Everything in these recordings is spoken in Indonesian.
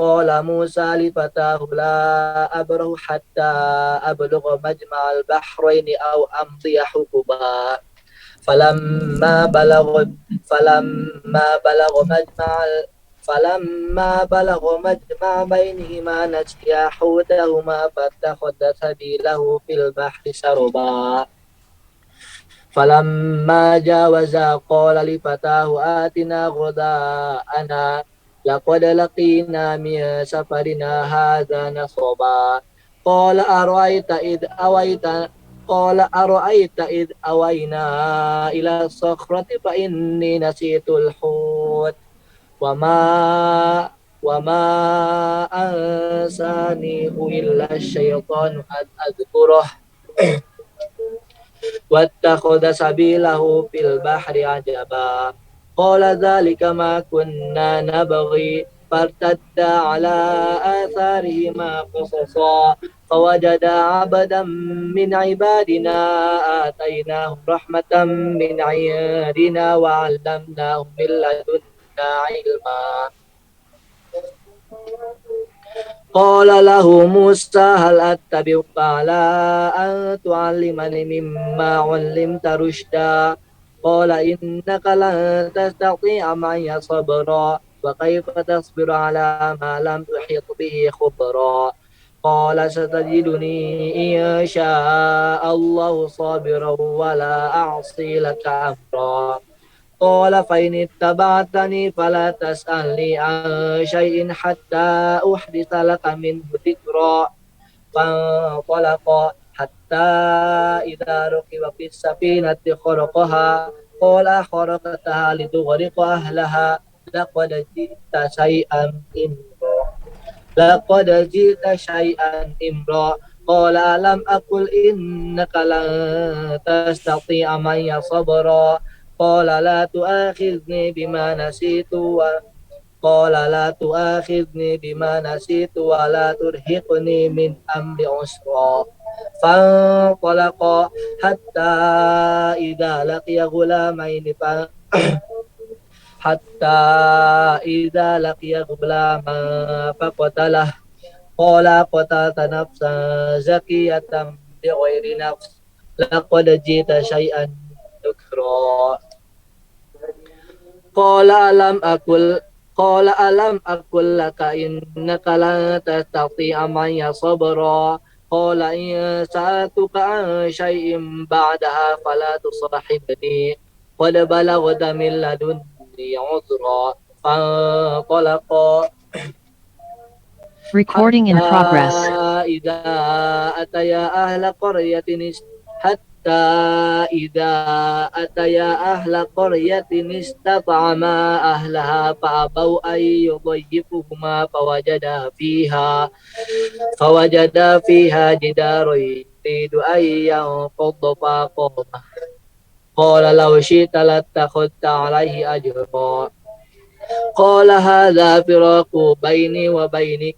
قال موسى لفتاه لا أبره حتى أبلغ مجمع البحرين أو أمضي حقبا فلما بلغ فلما بلغ مجمع فلما بلغ مجمع بينهما نسيا حوتهما فاتخذ سبيله في البحر سربا فلما جاوزا قال لفتاه آتنا غداءنا لقد لقينا من سفرنا هذا نصبا قال أرأيت إذ أويت قال أرأيت إذ أوينا إلى الصخرة فإني نسيت الحوت وما وما أنسانيه إلا الشيطان أن أذكره واتخذ سبيله في البحر عجبا قال ذلك ما كنا نبغي فارتدا على آثارهما قصصا فوجدا عبدا من عبادنا آتيناه رحمة من عندنا وعلمناه من لدنا علما قال له موسى هل أتبعك على أن تعلمني مما علمت رشدا قال إنك لن تستطيع معي صبرا وكيف تصبر على ما لم تحط به خبرا قال ستجدني إن شاء الله صابرا ولا أعصي لك أمرا قال فإن اتبعتني فلا تسألني عن شيء حتى أحدث لك منه ذكرا فانطلقا حتى إذا ركب في السفينة خرقها قال خرقتها لتغرق أهلها لقد جئت شيئا إمرا لقد جئت شيئا إمرا قال ألم أقل إنك لن تستطيع معي صبرا قال لا تؤاخذني بما نسيت قال لا تؤاخذني بما نسيت ولا ترهقني من أمر عسرا فانطلقا حتى إذا لقي غلامين حتى إذا لقي غلاما فقتله قال قتلت نفسا زكية بغير نفس لقد جئت شيئا نكرا قال ألم أقل لك إنك لن تستطيع معي صبرا قال إن سألتك عن شيء بعدها فلا تصاحبني قد بلغت من لدني عذرا فانطلقا Recording in progress. إذا أتيا أهل قرية حتى إذا أتيا أهل قرية استطعما أهلها فأبوا أن يضيفوهما فوجدا فيها جدارا يريد أن ينقض فقامه قال لو شئت لاتخذت عليه أجرا قال هذا فراق بيني وبينك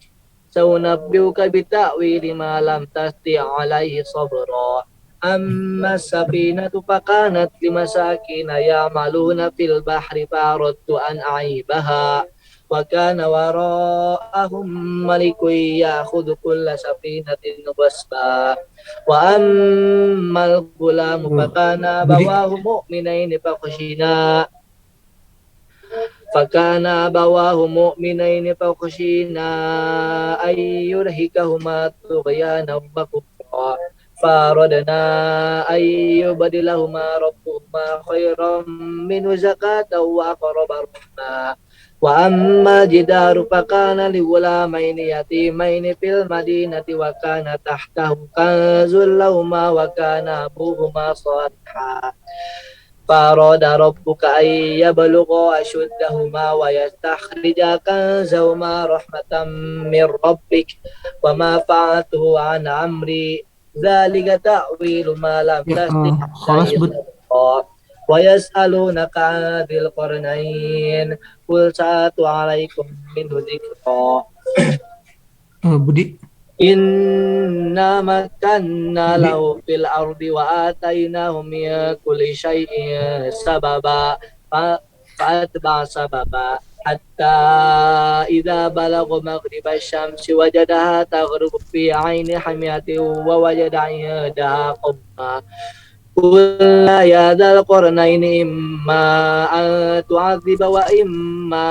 سأنبئك بتأويل ما لم تستطع عليه صبرا أما السفينة فكانت لمساكين يعملون في البحر فأردت أن أعيبها وكان وراءهم ملك يأخذ كل سفينة غصبا وأما الغلام فكان أبواه مؤمنين فخشينا أن يرهقهما طغيانا وكفرا فأردنا أن يبدلهما ربهما خيرا منه زكاة وأقرب رحما وأما الجدار فكان لغلامين يتيمين في المدينة وكان تحته كنز لهما وكان أبوهما صالحا فأراد ربك أن يبلغا أشدهما ويستخرجا كنزهما رحمة من ربك وما فعلته عن أمري ذلك تأويل ما لم تستطع عليه صبرا ويسألونك عن ذي القرنين قل سأتلو عليكم منه ذكرا Budi, إنا مكنا له في الأرض وآتيناه من كل شيء سببا فأتبع سببا حتى إذا بلغ مغرب الشمس وجدها تغرب في عين حمية ووجد عندها قوما قلنا يا ذا القرنين إما أن تعذب وإما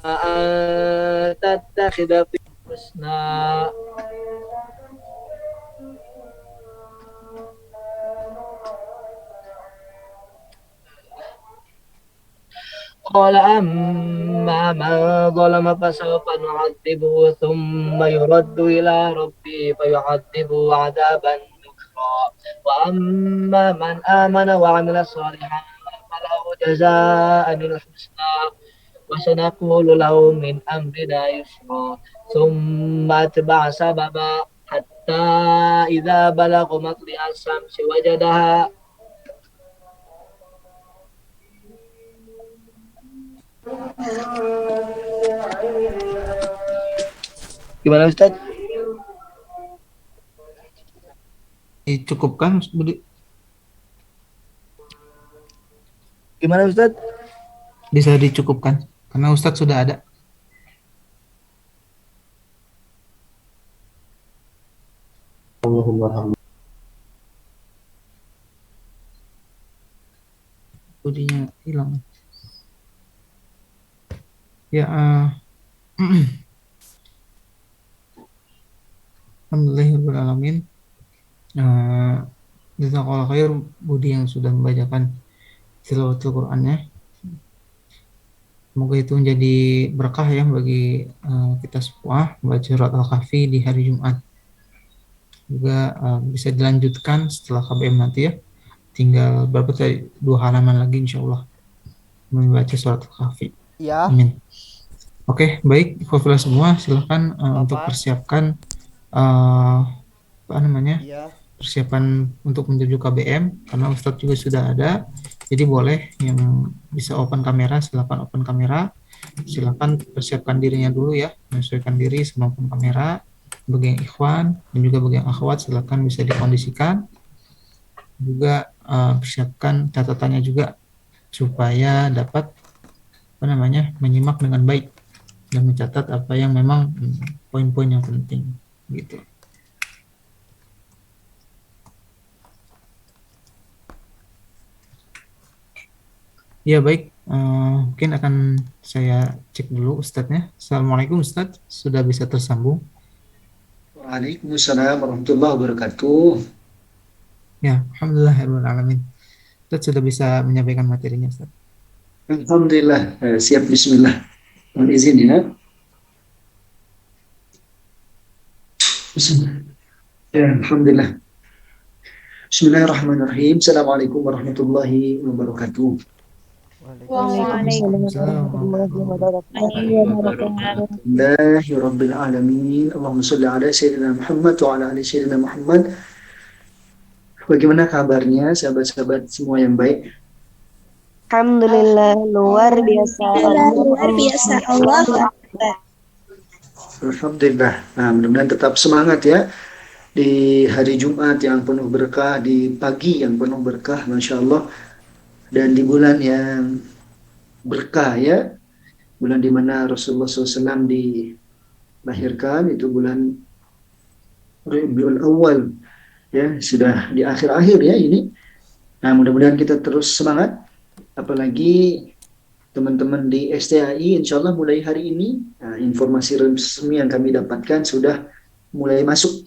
أن تتخذ في حسنا. قال أما من ظلم فسوف نعذبه ثم يرد إلى ربه فيعذبه عذابا نكرا وأما من آمن وعمل صالحا فله جزاء الحسنى وسنقول له من أمرنا يسرا ثم أتبع سببا حتى إذا بلغ مطلع الشمس وجدها Gimana Ustaz? Dicukupkan, Budi? Gimana Ustaz? Bisa dicukupkan karena Ustadz sudah ada. Budinya hilang. Ya, alhamdulillahirrahmanirrahim. Jazakallahu khair Budi yang sudah membacakan tilawatul Qur'annya. Semoga itu menjadi berkah ya bagi kita semua membaca surat Al-Kahfi di hari Jumat. Juga bisa dilanjutkan setelah KBM nanti ya. Tinggal berapa tadi? 2 halaman lagi insya Allah membaca surat Al-Kahfi. Ya. Amin. Oke, baik. Ikhwafillah semua, silakan untuk persiapkan Ya. persiapan untuk menuju KBM karena Ustadz juga sudah ada. Jadi boleh yang bisa open kamera silakan open kamera. Silakan persiapkan dirinya dulu ya, menyesuaikan diri sama open kamera. Bagi yang ikhwan dan juga bagi yang akhwat silakan bisa dikondisikan. Juga persiapkan catatannya juga supaya dapat menyimak dengan baik dan mencatat apa yang memang poin-poin yang penting gitu. Ya baik, mungkin akan saya cek dulu Ustadznya. Assalamualaikum Ustadz, sudah bisa tersambung? Waalaikumsalam warahmatullahi wabarakatuh. Ya, alhamdulillahirrahmanirrahim. Ustadz sudah bisa menyampaikan materinya Ustadz. Alhamdulillah, siap bismillah. Mohon izin ya. Bismillah. Ya, alhamdulillah. Bismillahirrahmanirrahim. Assalamualaikum warahmatullahi wabarakatuh. Alhamdulillahirabbil alamin. Allahumma shalli ala sayyidina Muhammad wa ala ali sayyidina Muhammad. Bagaimana kabarnya sahabat-sahabat semua yang baik? Alhamdulillah luar biasa. Allah. Alhamdulillah. Nah, mudah-mudahan tetap semangat ya di hari Jumat yang penuh berkah, di pagi yang penuh berkah, masya Allah, dan di bulan yang berkah ya, bulan di mana Rasulullah SAW dilahirkan, itu bulan Rabiul Awal ya, sudah di akhir-akhir ya ini. Nah, mudah-mudahan kita terus semangat, apalagi teman-teman di STAI insya Allah mulai hari ini, informasi resmi yang kami dapatkan sudah mulai masuk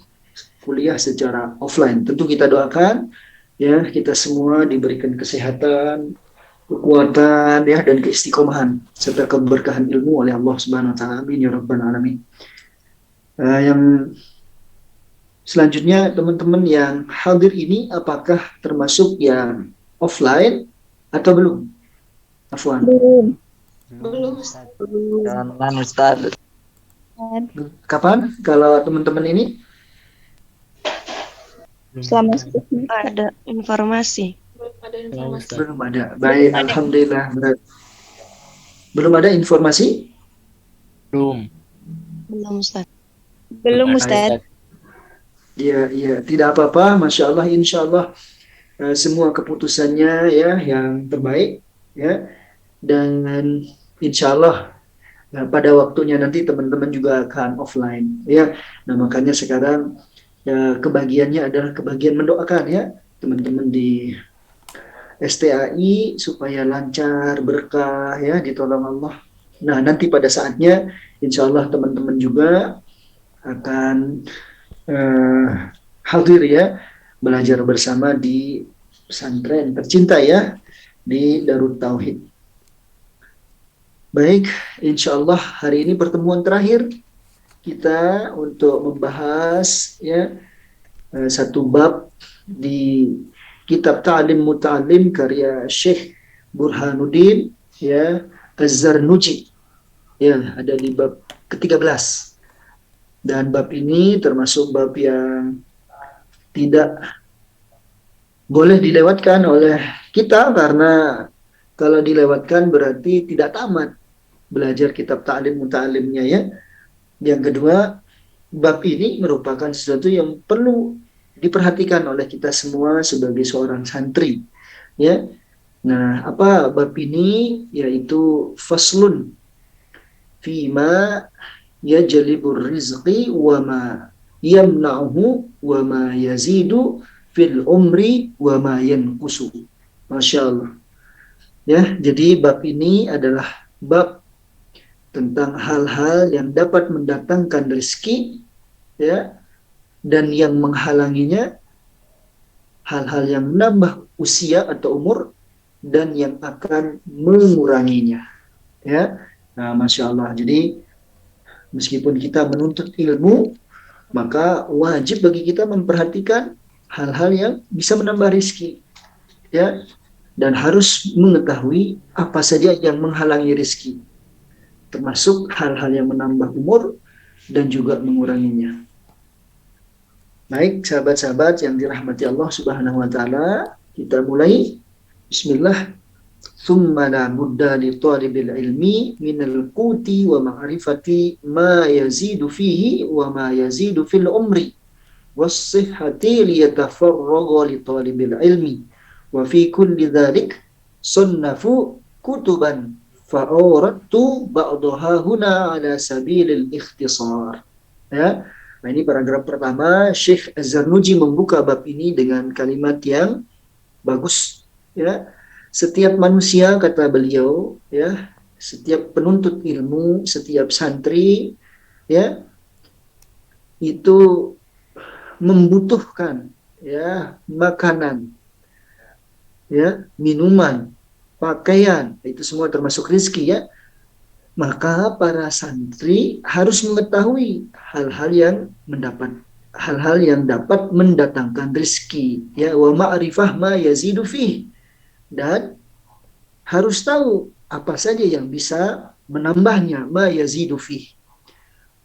kuliah secara offline. Tentu kita doakan ya, kita semua diberikan kesehatan, kekuatan ya, dan keistiqomahan serta keberkahan ilmu oleh Allah Subhanahu wa taala. Amin ya rabbal alamin. Yang selanjutnya teman-teman yang hadir ini apakah termasuk yang offline atau belum? Afwan. Belum. Jangan Ustaz. Kapan kalau teman-teman ini? Selama ada informasi. Belum ada. Baik, alhamdulillah. Belum ada informasi? Belum. Belum Ustaz. Belum Ustaz. Ya, tidak apa-apa. Masya Allah, insya Allah semua keputusannya ya yang terbaik ya, dan insya Allah Nah, pada waktunya nanti teman-teman juga akan offline ya. Nah, makanya sekarang ya, kebagiannya adalah kebagian mendoakan ya teman-teman di STAI supaya lancar, berkah ya, ditolong Allah. Nah, nanti pada saatnya insya Allah teman-teman juga akan eh, hadir ya, belajar bersama di pesantren tercinta ya, di Darut Tauhid. Baik, insya Allah hari ini pertemuan terakhir kita untuk membahas ya satu bab di kitab Ta'lim Muta'alim karya Syekh Burhanuddin ya Az-Zarnuji ya, ada di bab ke-13. Dan bab ini termasuk bab yang tidak boleh dilewatkan oleh kita, karena kalau dilewatkan berarti tidak tamat belajar kitab Ta'lim Muta'alimnya ya. Yang kedua, bab ini merupakan sesuatu yang perlu diperhatikan oleh kita semua sebagai seorang santri ya. Nah, apa bab ini? Yaitu faslun fima yajlibur rizqi wa ma yamna'uhu wa ma yazidu fil umri wa ma yanqusu. Masya Allah ya. Jadi bab ini adalah bab tentang hal-hal yang dapat mendatangkan rezeki ya, dan yang menghalanginya hal-hal yang menambah usia atau umur dan yang akan menguranginya ya. Nah, Masya Allah. Jadi meskipun kita menuntut ilmu, maka wajib bagi kita memperhatikan hal-hal yang bisa menambah rezeki ya, dan harus mengetahui apa saja yang menghalangi rezeki, termasuk hal-hal yang menambah umur dan juga menguranginya. Baik, sahabat-sahabat yang dirahmati Allah Subhanahu wa taala, kita mulai. Bismillah. Tsumma la budda li talibil ilmi minal quti wa ma'rifati ma yazidu fihi wa ma yazidu fil umri was sihhati li yatafarraga li talibil ilmi wa fi kulli dhalik sunnafu kutuban fa'aurattu ba'daha huna ala sabilil ikhtisar ya. Nah, ini paragraf pertama. Syekh Az-Zarnuji membuka bab ini dengan kalimat yang bagus ya. Setiap manusia, kata beliau ya, setiap penuntut ilmu, setiap santri ya, itu membutuhkan ya makanan ya, minuman, pakaian, itu semua termasuk rezeki ya. Maka para santri harus mengetahui hal-hal yang dapat mendatangkan rezeki ya, wa ma'rifah ma yazidu fih, dan harus tahu apa saja yang bisa menambahnya, ma yazidu fih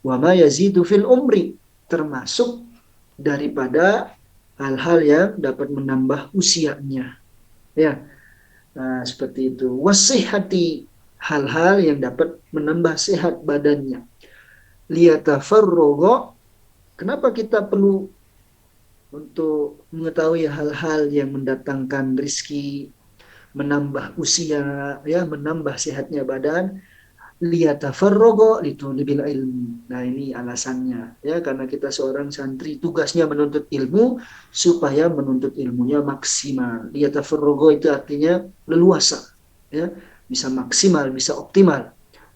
wa ma yazidu fil umri, termasuk daripada hal-hal yang dapat menambah usianya ya. Nah, seperti itu. Wasihati, hal-hal yang dapat menambah sehat badannya. Liyatafarrogo, kenapa kita perlu untuk mengetahui hal-hal yang mendatangkan rezeki, menambah usia ya, menambah sehatnya badan. Liyatafarrogo litulibil ilmi. Nah, ini alasannya ya, karena kita seorang santri tugasnya menuntut ilmu supaya menuntut ilmunya maksimal. Liyatafarrogo itu artinya leluasa ya, bisa maksimal, bisa optimal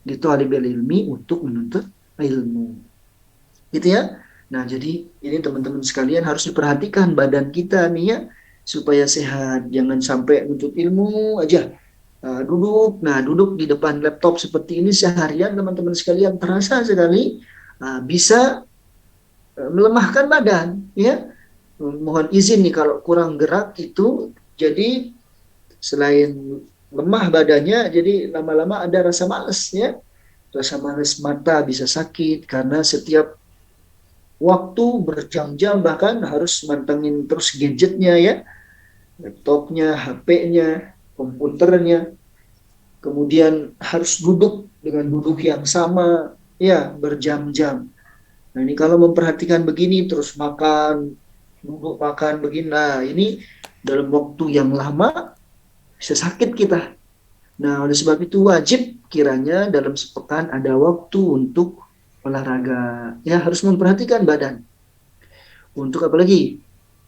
litulibil ilmi, untuk menuntut ilmu gitu ya. Nah, jadi ini teman-teman sekalian harus diperhatikan badan kita nih ya, supaya sehat. Jangan sampai menuntut ilmu aja duduk di depan laptop seperti ini seharian, teman-teman sekalian, terasa sekali bisa melemahkan badan ya. Mohon izin nih kalau kurang gerak itu, jadi selain lemah badannya, jadi lama-lama ada rasa malas ya, rasa malas, mata bisa sakit karena setiap waktu berjam-jam bahkan harus mantengin terus gadgetnya ya, laptopnya, HP-nya, komputernya, kemudian harus duduk dengan duduk yang sama ya berjam-jam. Nah, ini kalau memperhatikan begini terus makan, duduk makan begini, nah ini dalam waktu yang lama bisa sakit kita Nah, oleh sebab itu wajib kiranya dalam sepekan ada waktu untuk olahraga. Ya, harus memperhatikan badan. Untuk apa lagi?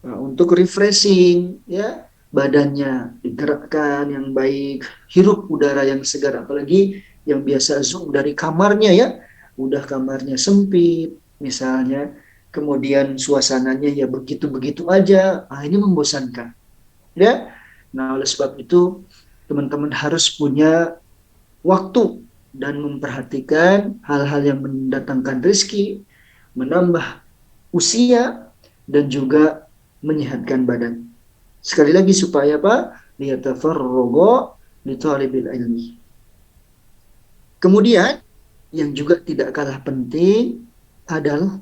Nah, untuk refreshing, ya, badannya digerakkan yang baik, hirup udara yang segar, apalagi yang biasa zoom dari kamarnya ya, udah kamarnya sempit misalnya, kemudian suasananya ya begitu-begitu aja, ini membosankan, ya. Nah, oleh sebab itu teman-teman harus punya waktu dan memperhatikan hal-hal yang mendatangkan rezeki, menambah usia, dan juga menyehatkan badan. Sekali lagi supaya apa? Liyatafarrogo litalibil ilmi. Kemudian yang juga tidak kalah penting adalah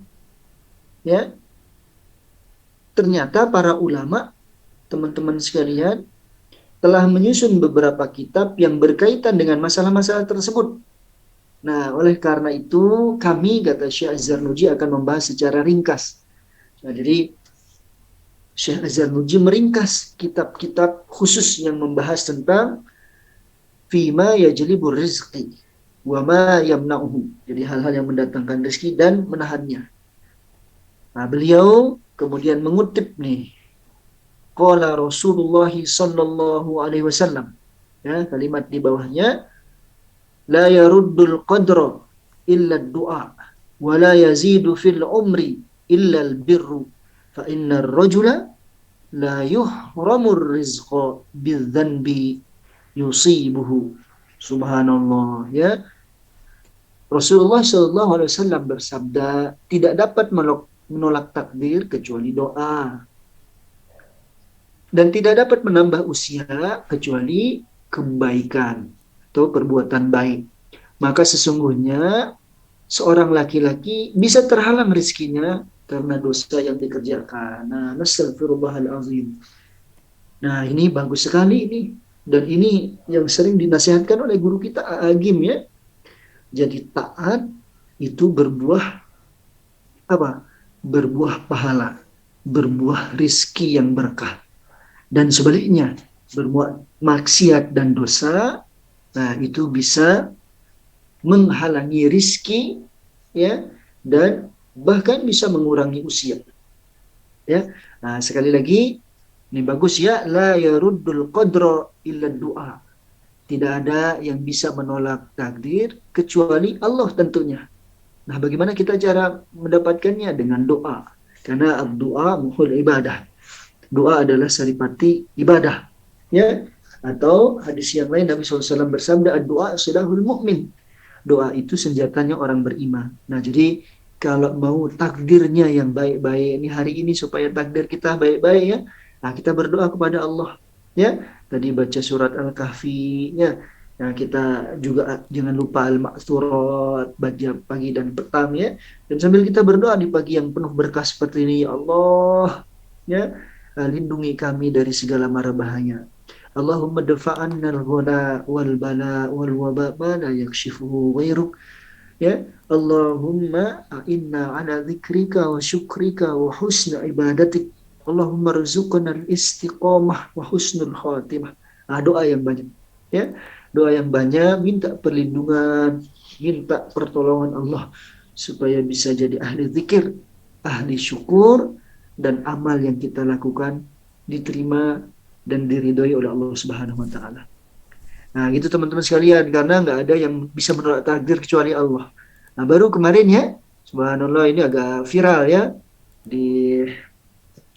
ya, ternyata para ulama, teman-teman sekalian, telah menyusun beberapa kitab yang berkaitan dengan masalah-masalah tersebut. Nah, oleh karena itu kami, kata Syekh Az-Zarnuji, akan membahas secara ringkas. Nah, jadi Syekh Az-Zarnuji meringkas kitab-kitab khusus yang membahas tentang fima yajlibur rizqi wa ma yamna'uhu. Jadi hal-hal yang mendatangkan rezeki dan menahannya. Nah, beliau kemudian mengutip nih, qala Rasulullah sallallahu alaihi wasallam. Ya, kalimat di bawahnya, la yaruddul qadra illa du'a wa la yazidu fil umri illa al birru fa innar rajula la yuhramur rizqa bidzanbi yusibuhu. Subhanallah, ya. Rasulullah Shallallahu Alaihi Wasallam bersabda, tidak dapat menolak takdir kecuali doa, dan tidak dapat menambah usia kecuali kebaikan atau perbuatan baik. Maka sesungguhnya seorang laki-laki bisa terhalang rezekinya karena dosa yang dikerjakan. Nah, nastaghfirullahalazim. Nah, ini bagus sekali ini. Dan ini yang sering dinasihatkan oleh guru kita Agim, ya. Jadi taat itu berbuah apa? Berbuah pahala, berbuah rizki yang berkah. Dan sebaliknya, berbuat maksiat dan dosa, nah itu bisa menghalangi rizki, ya, dan bahkan bisa mengurangi usia. Ya, nah sekali lagi, ini bagus ya, la yaruddul qadra illa du'a. Tidak ada yang bisa menolak takdir kecuali Allah tentunya. Nah, bagaimana kita cara mendapatkannya? Dengan doa. Karena doa muhul ibadah. Doa adalah saripati ibadah. Ya, atau hadis yang lain Nabi SAW bersabda, doa sulahul mu'min. Doa itu senjatanya orang beriman. Nah, jadi kalau mau takdirnya yang baik-baik ini hari ini supaya takdir kita baik-baik, ya. Nah, kita berdoa kepada Allah, ya. Tadi baca surat Al-Kahfi, ya. Nah, kita juga jangan lupa Al-Ma'thurat, baca pagi dan petang, ya. Dan sambil kita berdoa di pagi yang penuh berkah seperti ini, ya Allah, ya, lindungi kami dari segala mara bahaya. Allahumma dafa'anna al-ghana wal bala wal waba ma la yakshifuhu ghairuk. Ya, Allahumma a'inna ala dzikrika wa syukrika wa husna ibadatik. Allahumma rzuqna al-istiqamah wa husnul khatimah. Nah, doa yang banyak, ya. Doa yang banyak, minta perlindungan, minta pertolongan Allah supaya bisa jadi ahli zikir, ahli syukur, dan amal yang kita lakukan diterima dan diridhoi oleh Allah Subhanahu wa taala. Nah, gitu teman-teman sekalian, karena nggak ada yang bisa menolak takdir kecuali Allah. Nah, baru kemarin, ya, subhanallah, ini agak viral, ya, di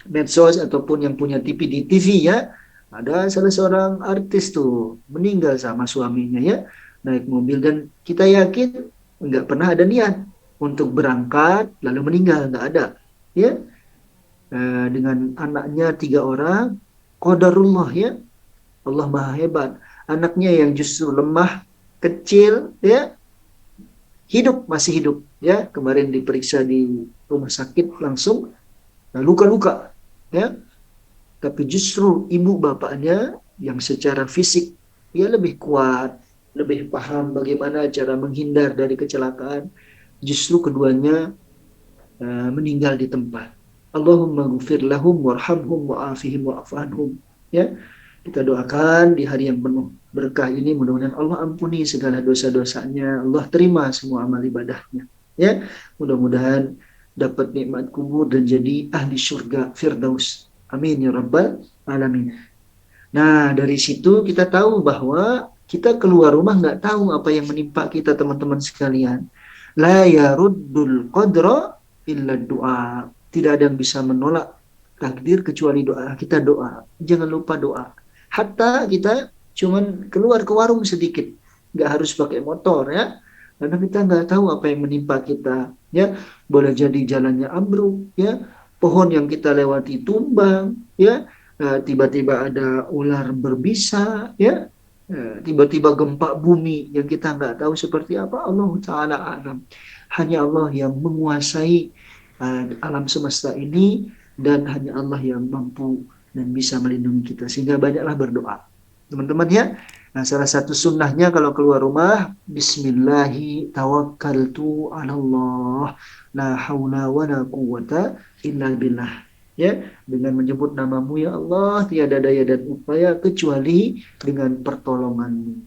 medsos ataupun yang punya TV di TV, ya. Ada salah seorang artis tuh meninggal sama suaminya, ya, naik mobil, dan kita yakin nggak pernah ada niat untuk berangkat lalu meninggal, nggak ada, ya. Dengan anaknya 3 orang, qadarullah, ya, Allah maha hebat. Anaknya yang justru lemah, kecil, ya, masih hidup, ya, kemarin diperiksa di rumah sakit langsung, luka-luka, ya, tapi justru ibu bapaknya yang secara fisik ya lebih kuat, lebih paham bagaimana cara menghindar dari kecelakaan, justru keduanya meninggal di tempat. Allahumma ghufir lahum warhamhum wa'afihim wa'afu anhum, ya. Kita doakan di hari yang penuh berkah ini, mudah-mudahan Allah ampuni segala dosa-dosanya, Allah terima semua amal ibadahnya. Ya, mudah-mudahan dapat nikmat kubur dan jadi ahli surga Firdaus. Amin ya rabbal alamin. Nah, dari situ kita tahu bahwa kita keluar rumah nggak tahu apa yang menimpa kita, teman-teman sekalian. La yaruddul qadra illa doa. Tidak ada yang bisa menolak takdir kecuali doa. Kita doa. Jangan lupa doa. Hatta kita cuman keluar ke warung sedikit. Nggak harus pakai motor ya. Karena kita nggak tahu apa yang menimpa kita. Ya, boleh jadi jalannya ambruk. Ya, pohon yang kita lewati tumbang. Ya, tiba-tiba ada ular berbisa, ya, tiba-tiba gempa bumi yang kita nggak tahu seperti apa. Allah Ta'ala alam. Hanya Allah yang menguasai alam semesta ini, dan hanya Allah yang mampu dan bisa melindungi kita. Sehingga banyaklah berdoa, teman-teman ya. Nah, salah satu sunnahnya kalau keluar rumah, Bismillahi tawakkaltu ala Allah, la haula wa la quwata illa billah. Ya, dengan menyebut namamu ya Allah, tiada daya dan upaya kecuali dengan pertolonganmu.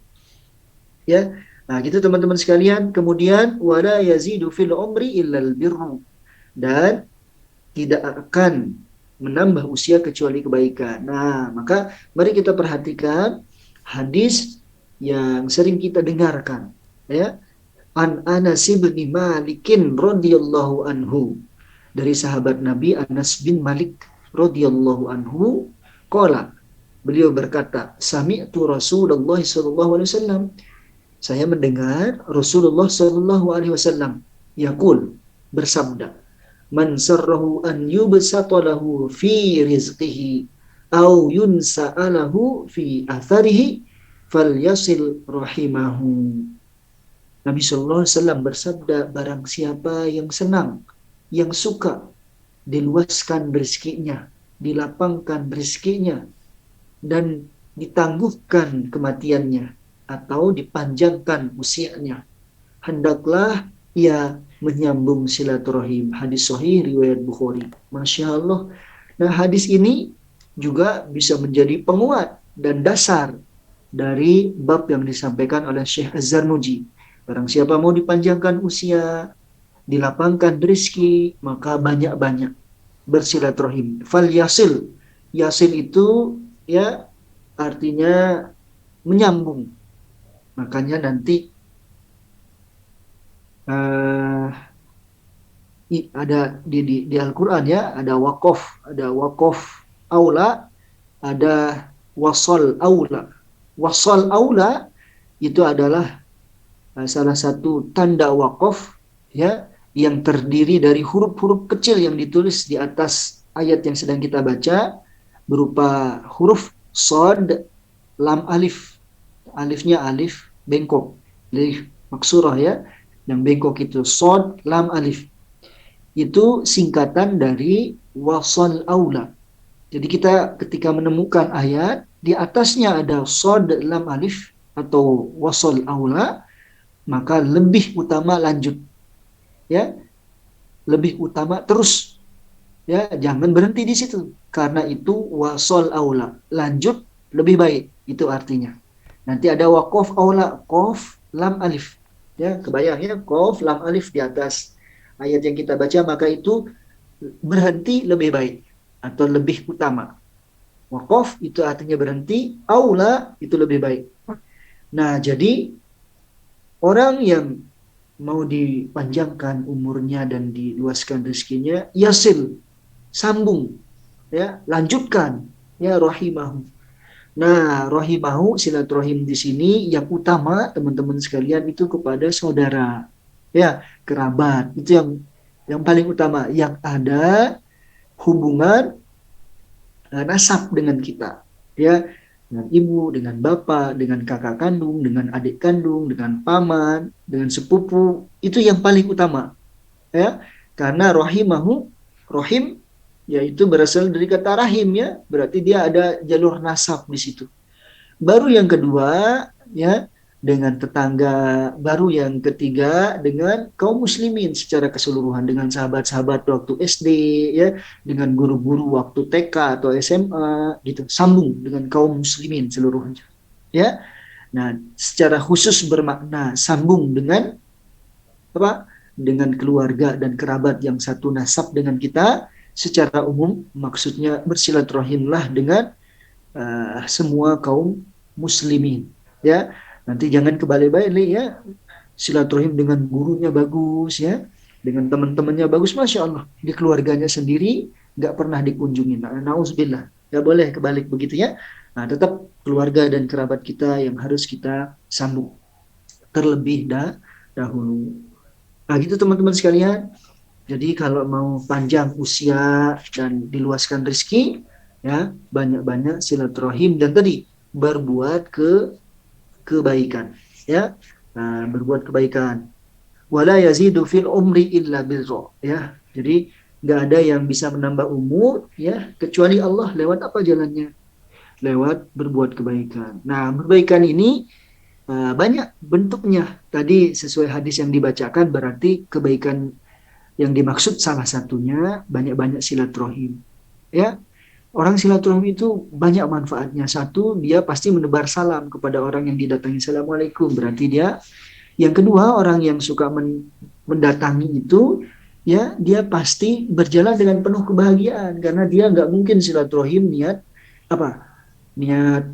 Ya, nah gitu teman-teman sekalian. Kemudian wala yazidu fil umri illal birru, dan tidak akan menambah usia kecuali kebaikan. Nah, maka mari kita perhatikan hadis yang sering kita dengarkan, ya. An Anas bin Malikin radhiyallahu anhu, dari sahabat Nabi Anas bin Malik radhiyallahu anhu, qala, beliau berkata, sami'tu Rasulullah sallallahu alaihi wasallam, saya mendengar Rasulullah sallallahu alaihi wasallam yaqul, bersabda, man sarrahu an yubsata lahu fi rizqihi aw yunsa'alahu fi atharihi falyasil rahimahu. Nabi sallallahu alaihi wasallam bersabda, barang siapa yang senang, yang suka diluaskan rezekinya, dilapangkan rezekinya, dan ditangguhkan kematiannya atau dipanjangkan usianya, hendaklah ia menyambung silaturahim. Hadis sahih riwayat Bukhari. Masya Allah. Nah, hadis ini juga bisa menjadi penguat dan dasar dari bab yang disampaikan oleh Syekh Az-Zarnuji. Barang siapa mau dipanjangkan usia, dilapangkan rezeki, maka banyak-banyak bersilaturahim. Fal yasil. Yasil itu ya artinya menyambung. Makanya nanti ada di Al-Quran ya, ada wakof aula, ada wasol aula. Wasol aula itu adalah salah satu tanda wakof ya, yang terdiri dari huruf-huruf kecil yang ditulis di atas ayat yang sedang kita baca, berupa huruf sod, lam, alif. Alifnya alif bengkok, alif maksurah ya, yang bengkok itu sod, lam, alif. Itu singkatan dari wasol aula. Jadi kita ketika menemukan ayat di atasnya ada sod, lam, alif atau wasol aula, maka lebih utama lanjut, ya, lebih utama terus, ya, jangan berhenti di situ, karena itu wasol aula, lanjut lebih baik, itu artinya. Nanti ada wakof aula, kof lam alif, ya, kebayang ya, kof lam alif di atas ayat yang kita baca, maka itu berhenti lebih baik atau lebih utama. Wakof itu artinya berhenti, aula itu lebih baik. Nah, jadi orang yang mau dipanjangkan umurnya dan diluaskan rezekinya, yasil, sambung, ya, lanjutkan, ya, rahimahu. Nah, rahimahu, silaturahim di sini yang utama teman-teman sekalian itu kepada saudara, ya, kerabat, itu yang paling utama, yang ada hubungan nasab dengan kita, ya, dengan ibu, dengan bapak, dengan kakak kandung, dengan adik kandung, dengan paman, dengan sepupu, itu yang paling utama, ya, karena rahimahu, rahim, yaitu berasal dari kata rahim, ya, berarti dia ada jalur nasab di situ. Baru yang kedua, ya, dengan tetangga baru yang ketiga, dengan kaum muslimin secara keseluruhan, dengan sahabat-sahabat waktu SD, ya, dengan guru-guru waktu TK atau SMA, gitu, sambung dengan kaum muslimin seluruhnya, ya. Nah, secara khusus bermakna sambung dengan apa? Dengan keluarga dan kerabat yang satu nasab dengan kita. Secara umum maksudnya bersilaturahimlah dengan semua kaum muslimin, ya. Nanti jangan kebalik-balik ya, silaturahim dengan gurunya bagus, ya, dengan teman-temannya bagus, masya Allah, di keluarganya sendiri nggak pernah dikunjungi, nauzubillah, nggak boleh kebalik begitu ya. Nah, tetap keluarga dan kerabat kita yang harus kita sambung terlebih dahulu. Nah, gitu teman-teman sekalian. Jadi kalau mau panjang usia dan diluaskan rezeki, ya, banyak-banyak silaturahim dan tadi berbuat kebaikan, ya. Nah, berbuat kebaikan. Wala yazidu fil umri illa birra, ya. Jadi nggak ada yang bisa menambah umur, ya, kecuali Allah. Lewat apa jalannya? Lewat berbuat kebaikan. Nah, kebaikan ini banyak bentuknya. Tadi sesuai hadis yang dibacakan, berarti kebaikan yang dimaksud salah satunya banyak-banyak silaturahim, ya. Orang silaturahmi itu banyak manfaatnya. Satu, dia pasti menebar salam kepada orang yang didatangi. Assalamualaikum. Berarti dia. Yang kedua, orang yang suka mendatangi itu, ya, dia pasti berjalan dengan penuh kebahagiaan. Karena dia nggak mungkin silaturahim niat apa? Niat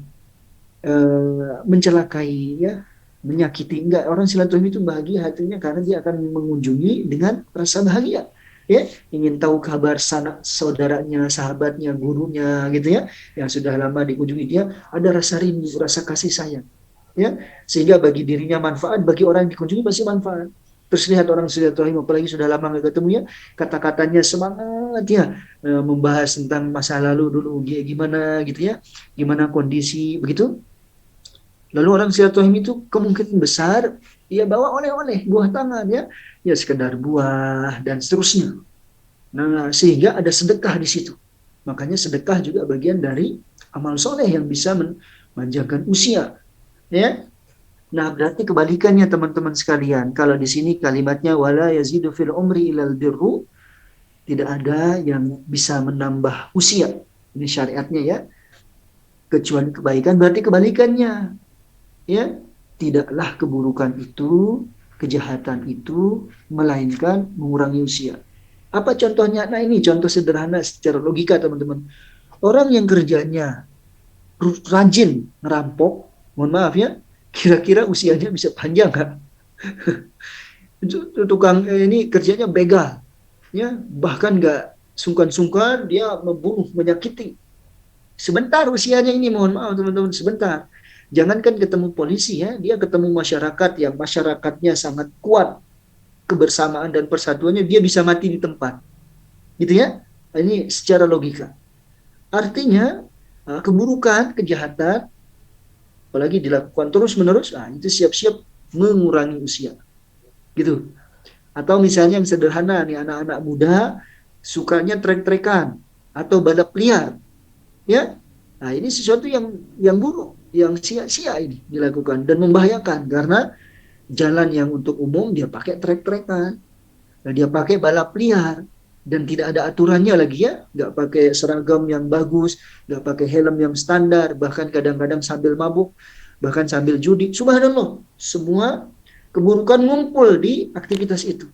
mencelakai, ya, menyakiti. Enggak. Orang silaturahmi itu bahagia hatinya karena dia akan mengunjungi dengan rasa bahagia. Ya, ingin tahu kabar saudaranya, sahabatnya, gurunya, gitu ya, yang sudah lama dikunjungi dia, ada rasa rindu, rasa kasih sayang, ya, sehingga bagi dirinya manfaat, bagi orang yang dikunjungi pasti manfaat. Terus lihat orang silaturahim, apalagi sudah lama nggak ketemu, ya, kata-katanya semangat, ya, membahas tentang masa lalu dulu, gimana, gitu ya, gimana kondisi, begitu. Lalu orang silaturahim itu kemungkinan besar ia bawa oleh-oleh, buah tangan, ya, ya, sekedar buah dan seterusnya. Nah, sehingga ada sedekah di situ. Makanya sedekah juga bagian dari amal soleh yang bisa memanjangkan usia, ya. Nah, berarti kebalikannya teman-teman sekalian. Kalau di sini kalimatnya wala yazidu fil umri ilal birru, tidak ada yang bisa menambah usia. Ini syariatnya, ya, kecuali kebaikan. Berarti kebalikannya, ya, tidaklah keburukan itu, kejahatan itu, melainkan mengurangi usia. Apa contohnya? Nah, ini contoh sederhana secara logika, teman-teman. Orang yang kerjanya rajin ngerampok, mohon maaf ya, kira-kira usianya bisa panjang nggak? Tukang ini kerjanya begal, ya, bahkan nggak sungkan-sungkan dia membunuh, menyakiti. Sebentar usianya ini, mohon maaf teman-teman, sebentar. Jangankan ketemu polisi, ya, dia ketemu masyarakat yang masyarakatnya sangat kuat kebersamaan dan persatuannya, dia bisa mati di tempat, gitu ya. Ini secara logika. Artinya keburukan, kejahatan, apalagi dilakukan terus-menerus, itu siap-siap mengurangi usia, gitu. Atau misalnya yang sederhana nih, anak-anak muda sukanya trek-trekan atau balap liar, ya. Nah, ini sesuatu yang buruk, yang sia-sia ini dilakukan dan membahayakan, karena jalan yang untuk umum dia pakai trek-trekan, nah, dia pakai balap liar dan tidak ada aturannya lagi, ya, nggak pakai seragam yang bagus, nggak pakai helm yang standar, bahkan kadang-kadang sambil mabuk, bahkan sambil judi. Subhanallah, semua keburukan ngumpul di aktivitas itu.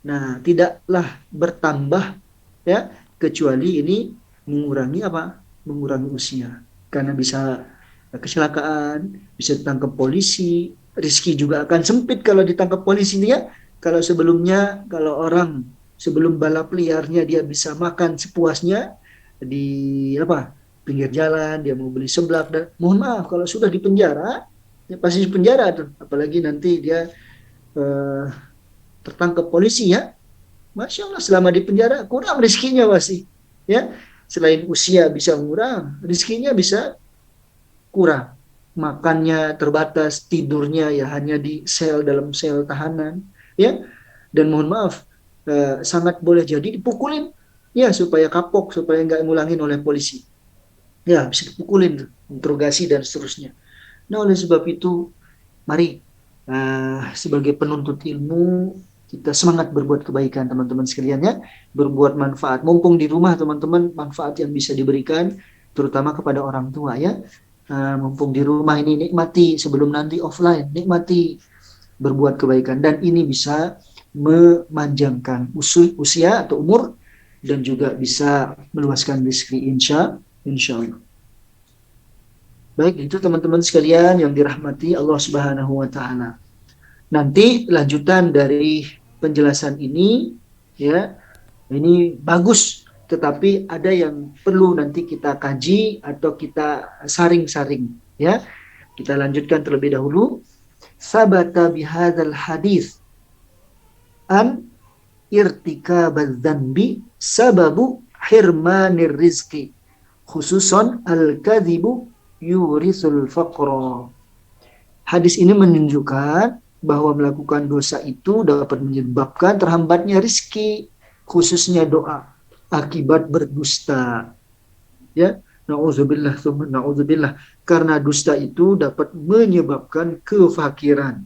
Nah, tidaklah bertambah, ya, kecuali ini mengurangi apa? Mengurangi usia. Karena bisa kecelakaan, bisa ditangkap polisi, rezeki juga akan sempit kalau ditangkap polisi, ya. Kalau sebelumnya, kalau orang sebelum balap liarnya dia bisa makan sepuasnya di apa? Pinggir jalan, dia mau beli seblak, dan mohon maaf kalau sudah di penjara, ya pasti di penjara tuh. Apalagi nanti dia tertangkap polisi, ya. Masya Allah, selama di penjara kurang rezekinya pasti, ya. Selain usia bisa kurang, rezekinya bisa kurang. Makannya terbatas, tidurnya ya hanya di sel, dalam sel tahanan, ya. Dan mohon maaf, sangat boleh jadi dipukulin, ya, supaya kapok, supaya nggak ngulangin oleh polisi, ya, bisa dipukulin, interogasi dan seterusnya. Nah, oleh sebab itu Mari sebagai penuntut ilmu kita semangat berbuat kebaikan teman-teman sekalian ya, berbuat manfaat. Mumpung di rumah teman-teman, manfaat yang bisa diberikan terutama kepada orang tua ya. Mumpung di rumah ini nikmati sebelum nanti offline, nikmati berbuat kebaikan dan ini bisa memanjangkan usia atau umur dan juga bisa meluaskan rezeki insya Allah. Baik, itu teman-teman sekalian yang dirahmati Allah Subhanahu wa taala. Nanti lanjutan dari penjelasan ini ya, ini bagus tetapi ada yang perlu nanti kita kaji atau kita saring-saring ya. Kita lanjutkan terlebih dahulu. Sabata bihadzal hadis an irtikabadz dzanbi sababu hirmanir rizqi khususon al-kadhibu yurisul faqra. Hadis ini menunjukkan bahwa melakukan dosa itu dapat menyebabkan terhambatnya rizki, khususnya doa, akibat berdusta. Ya, na'udzubillah, na'udzubillah. Karena dusta itu dapat menyebabkan kefakiran.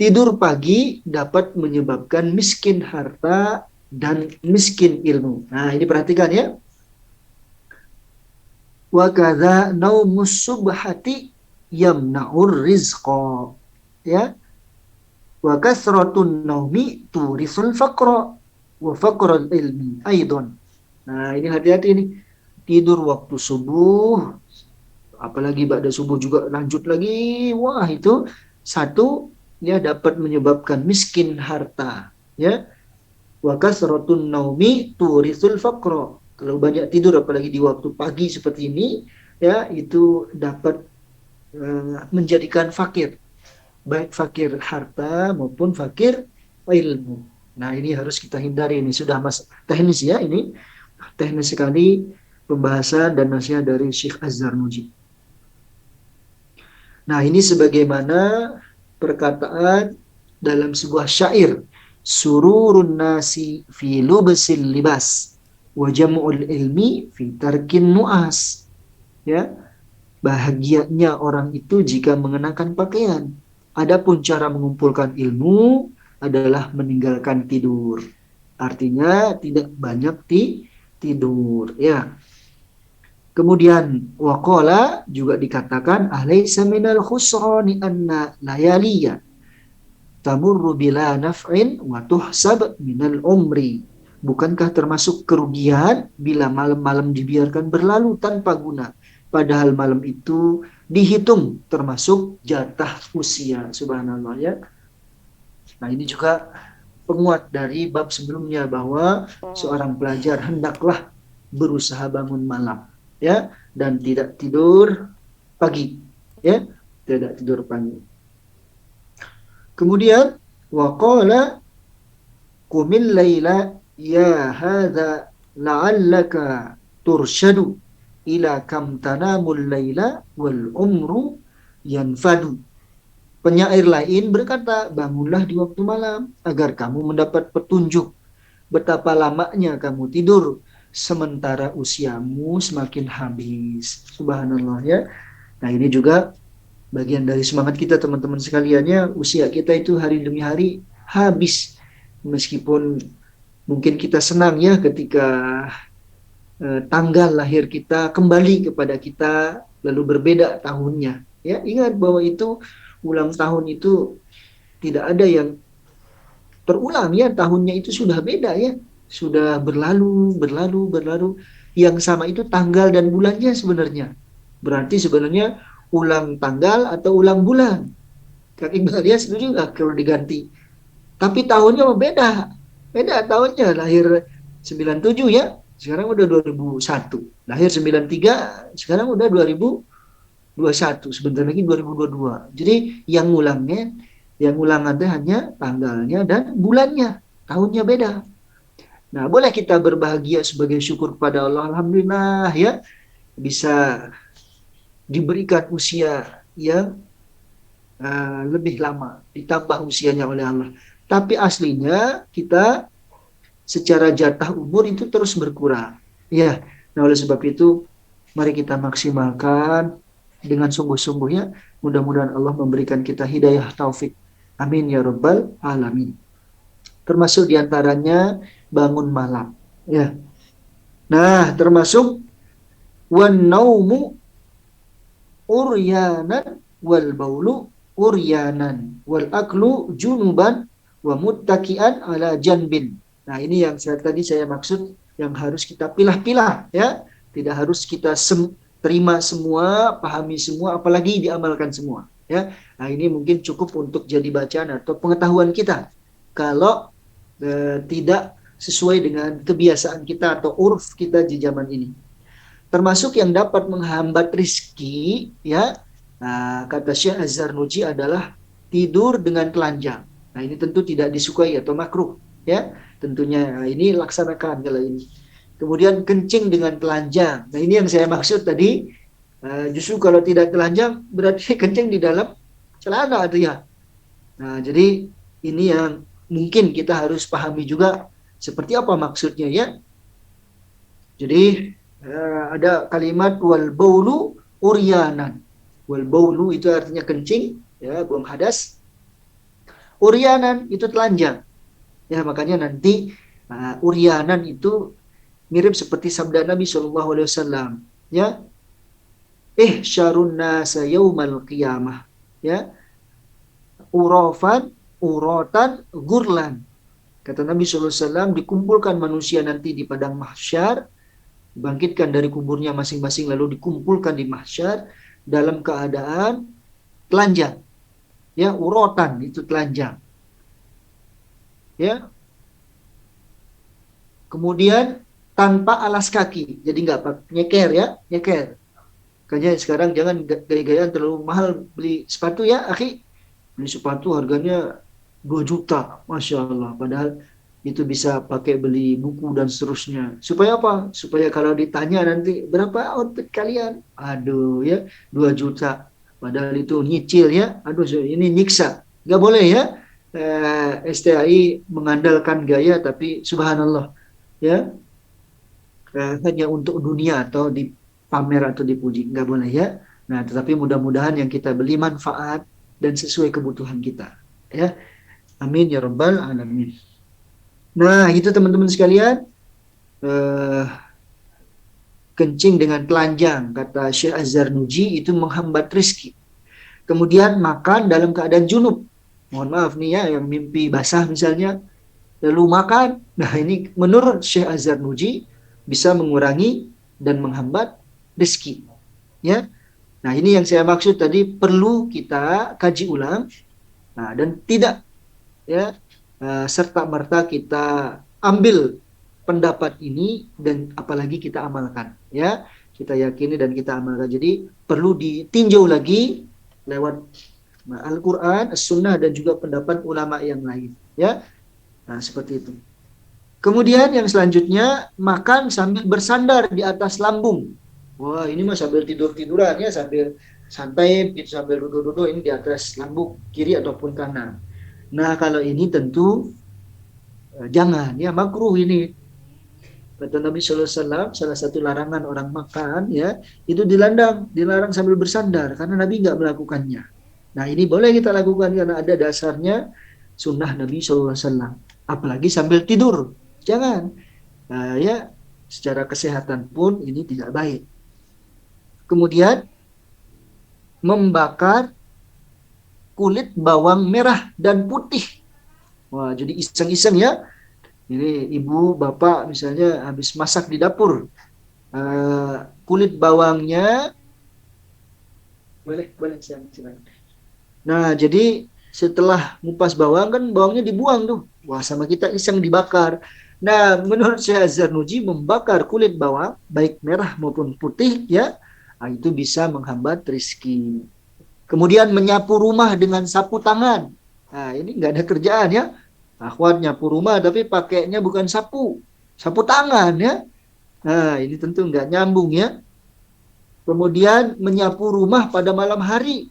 Tidur pagi dapat menyebabkan miskin harta dan miskin ilmu. Nah, ini perhatikan ya. Wa kadza naumus subhati yamna'ur rizqa. Ya. Wa kasratun naumi turisul faqra wa faqrul ilmi aidon. Nah, ini hati-hati ini. Tidur waktu subuh, apalagi ba'da subuh juga lanjut lagi. Wah, itu satu ya dapat menyebabkan miskin harta, ya. Wa kasratun naumi turisul faqra. Kalau banyak tidur apalagi di waktu pagi seperti ini, ya, itu dapat menjadikan fakir. Baik fakir harta maupun fakir ilmu. Nah, ini harus kita hindari. Ini sudah teknis ya, ini teknis sekali pembahasan dan nasihat dari Syekh Az-Zarnuji. Nah, ini sebagaimana perkataan dalam sebuah syair, sururun nasi fi lubsil libas wa jam'ul ilmi fi tarkin nu'as. Ya, bahagianya orang itu jika mengenakan pakaian. Adapun cara mengumpulkan ilmu adalah meninggalkan tidur. Artinya tidak banyak tidur, ya. Kemudian waqala juga dikatakan alaysa minal khusrani anna layaliya tamurru bila naf'in wa tuhsab minal umri. Bukankah termasuk kerugian bila malam-malam dibiarkan berlalu tanpa guna, padahal malam itu dihitung termasuk jatah usia. Subhanallah ya. Nah, ini juga penguat dari bab sebelumnya bahwa seorang pelajar hendaklah berusaha bangun malam, ya, dan tidak tidur pagi, ya, tidak tidur pagi. Kemudian waqala qumil laila ya hadza la'allaka tursyadu ila kam tanamul laila wal umru yanfadu. Penyair lain berkata, bangunlah di waktu malam agar kamu mendapat petunjuk betapa lamanya kamu tidur sementara usiamu semakin habis. Subhanallah ya. Nah, ini juga bagian dari semangat kita teman-teman sekaliannya. Usia kita itu hari demi hari habis. Meskipun mungkin kita senang ya ketika tanggal lahir kita kembali kepada kita lalu berbeda tahunnya. Ya, ingat bahwa itu ulang tahun itu tidak ada yang terulang ya, tahunnya itu sudah beda ya, sudah berlalu. Yang sama itu tanggal dan bulannya sebenarnya. Berarti sebenarnya ulang tanggal atau ulang bulan. Kak Iqbal ya setuju nggak kalau diganti? Tapi tahunnya beda tahunnya, lahir 97 ya, sekarang udah 2001. Lahir 93, sekarang udah 2021, sebentar lagi 2022. Jadi yang ulang ada hanya tanggalnya dan bulannya, tahunnya beda. Nah, boleh kita berbahagia sebagai syukur kepada Allah, alhamdulillah ya, bisa diberikan usia yang lebih lama, ditambah usianya oleh Allah. Tapi aslinya kita secara jatah umur itu terus berkurang. Ya, nah oleh sebab itu mari kita maksimalkan dengan sungguh-sungguh ya. Mudah-mudahan Allah memberikan kita hidayah taufik. Amin ya rabbal alamin. Termasuk diantaranya bangun malam. Ya. Nah, termasuk wan naumu uryanan wal baulu uryanan wal aklu junuban wa muttaki'an ala janbin. Nah, ini yang tadi saya maksud yang harus kita pilah-pilah ya. Tidak harus kita terima semua, pahami semua, apalagi diamalkan semua ya. Nah, ini mungkin cukup untuk jadi bacaan atau pengetahuan kita. Kalau tidak sesuai dengan kebiasaan kita atau urf kita di zaman ini. Termasuk yang dapat menghambat rizki ya, kata Syekh Az-Zarnuji adalah tidur dengan telanjang. Nah, ini tentu tidak disukai atau makruh ya. Tentunya ini laksanakan kalau ini. Kemudian kencing dengan telanjang. Nah, ini yang saya maksud tadi. Justru kalau tidak telanjang berarti kencing di dalam celana artinya. Nah, jadi ini yang mungkin kita harus pahami juga seperti apa maksudnya ya. Jadi ada kalimat wal baulu uryanan. Wal baulu itu artinya kencing, ya, buang hadas. Uryanan itu telanjang. Ya, makanya nanti uryanan itu mirip seperti sabda Nabi SAW. Ya, syarun nasa yaumal qiyamah. Ya, urafan, uratan, gurlan. Kata Nabi SAW, dikumpulkan manusia nanti di padang mahsyar, dibangkitkan dari kuburnya masing-masing, lalu dikumpulkan di mahsyar dalam keadaan telanjang. Ya, urotan itu telanjang. Ya. Kemudian tanpa alas kaki, jadi nggak nyeker ya, nyeker. Makanya sekarang jangan gaya-gayaan terlalu mahal beli sepatu ya, akhi. Beli sepatu harganya 2 juta, Masya Allah. Padahal itu bisa pakai beli buku dan seterusnya. Supaya apa? Supaya kalau ditanya nanti, berapa outfit kalian? Aduh ya, 2 juta. Padahal itu nyicil ya. Aduh, ini nyiksa. Nggak boleh ya. STAI mengandalkan gaya, tapi subhanallah. Ya. Hanya untuk dunia atau dipamer atau dipuji. Nggak boleh ya. Nah, tetapi mudah-mudahan yang kita beli manfaat dan sesuai kebutuhan kita. Ya. Amin ya rabbal alamin. Nah, itu teman-teman sekalian, kencing dengan telanjang, kata Syekh Az-Zarnuji, itu menghambat rezeki. Kemudian makan dalam keadaan junub. Mohon maaf nih ya, yang mimpi basah misalnya, lalu makan. Nah, ini menurut Syekh Az-Zarnuji bisa mengurangi dan menghambat rezeki. Ya. Nah, ini yang saya maksud tadi, perlu kita kaji ulang. Nah, dan tidak ya serta-merta kita ambil pendapat ini dan apalagi kita amalkan ya, kita yakini dan kita amalkan. Jadi perlu ditinjau lagi lewat Al-Quran, As-Sunnah dan juga pendapat ulama yang lain ya. Nah, seperti itu. Kemudian yang selanjutnya, makan sambil bersandar di atas lambung. Wah, ini mah sambil tidur-tiduran ya, sambil santai sambil duduk-duduk, ini di atas lambung kiri ataupun kanan. Nah, kalau ini tentu jangan ya, makruh ini. Kata Nabi SAW, salah satu larangan orang makan ya, itu dilarang sambil bersandar, karena Nabi nggak melakukannya. Nah, ini boleh kita lakukan karena ada dasarnya sunnah Nabi SAW. Apalagi sambil tidur, jangan. Nah, ya, secara kesehatan pun ini tidak baik. Kemudian membakar kulit bawang merah dan putih. Wah, jadi iseng-iseng ya. Ini ibu, bapak misalnya habis masak di dapur. Kulit bawangnya boleh silakan. Nah, jadi setelah ngupas bawang kan bawangnya dibuang tuh. Wah, sama kita iseng dibakar. Nah, menurut Syekh Az-Zarnuji, membakar kulit bawang baik merah maupun putih ya, itu bisa menghambat rezeki. Kemudian menyapu rumah dengan sapu tangan. Nah, ini nggak ada kerjaan ya. Akhwat nyapu rumah tapi pakainya bukan sapu tangan ya. Nah, ini tentu nggak nyambung ya. Kemudian menyapu rumah pada malam hari.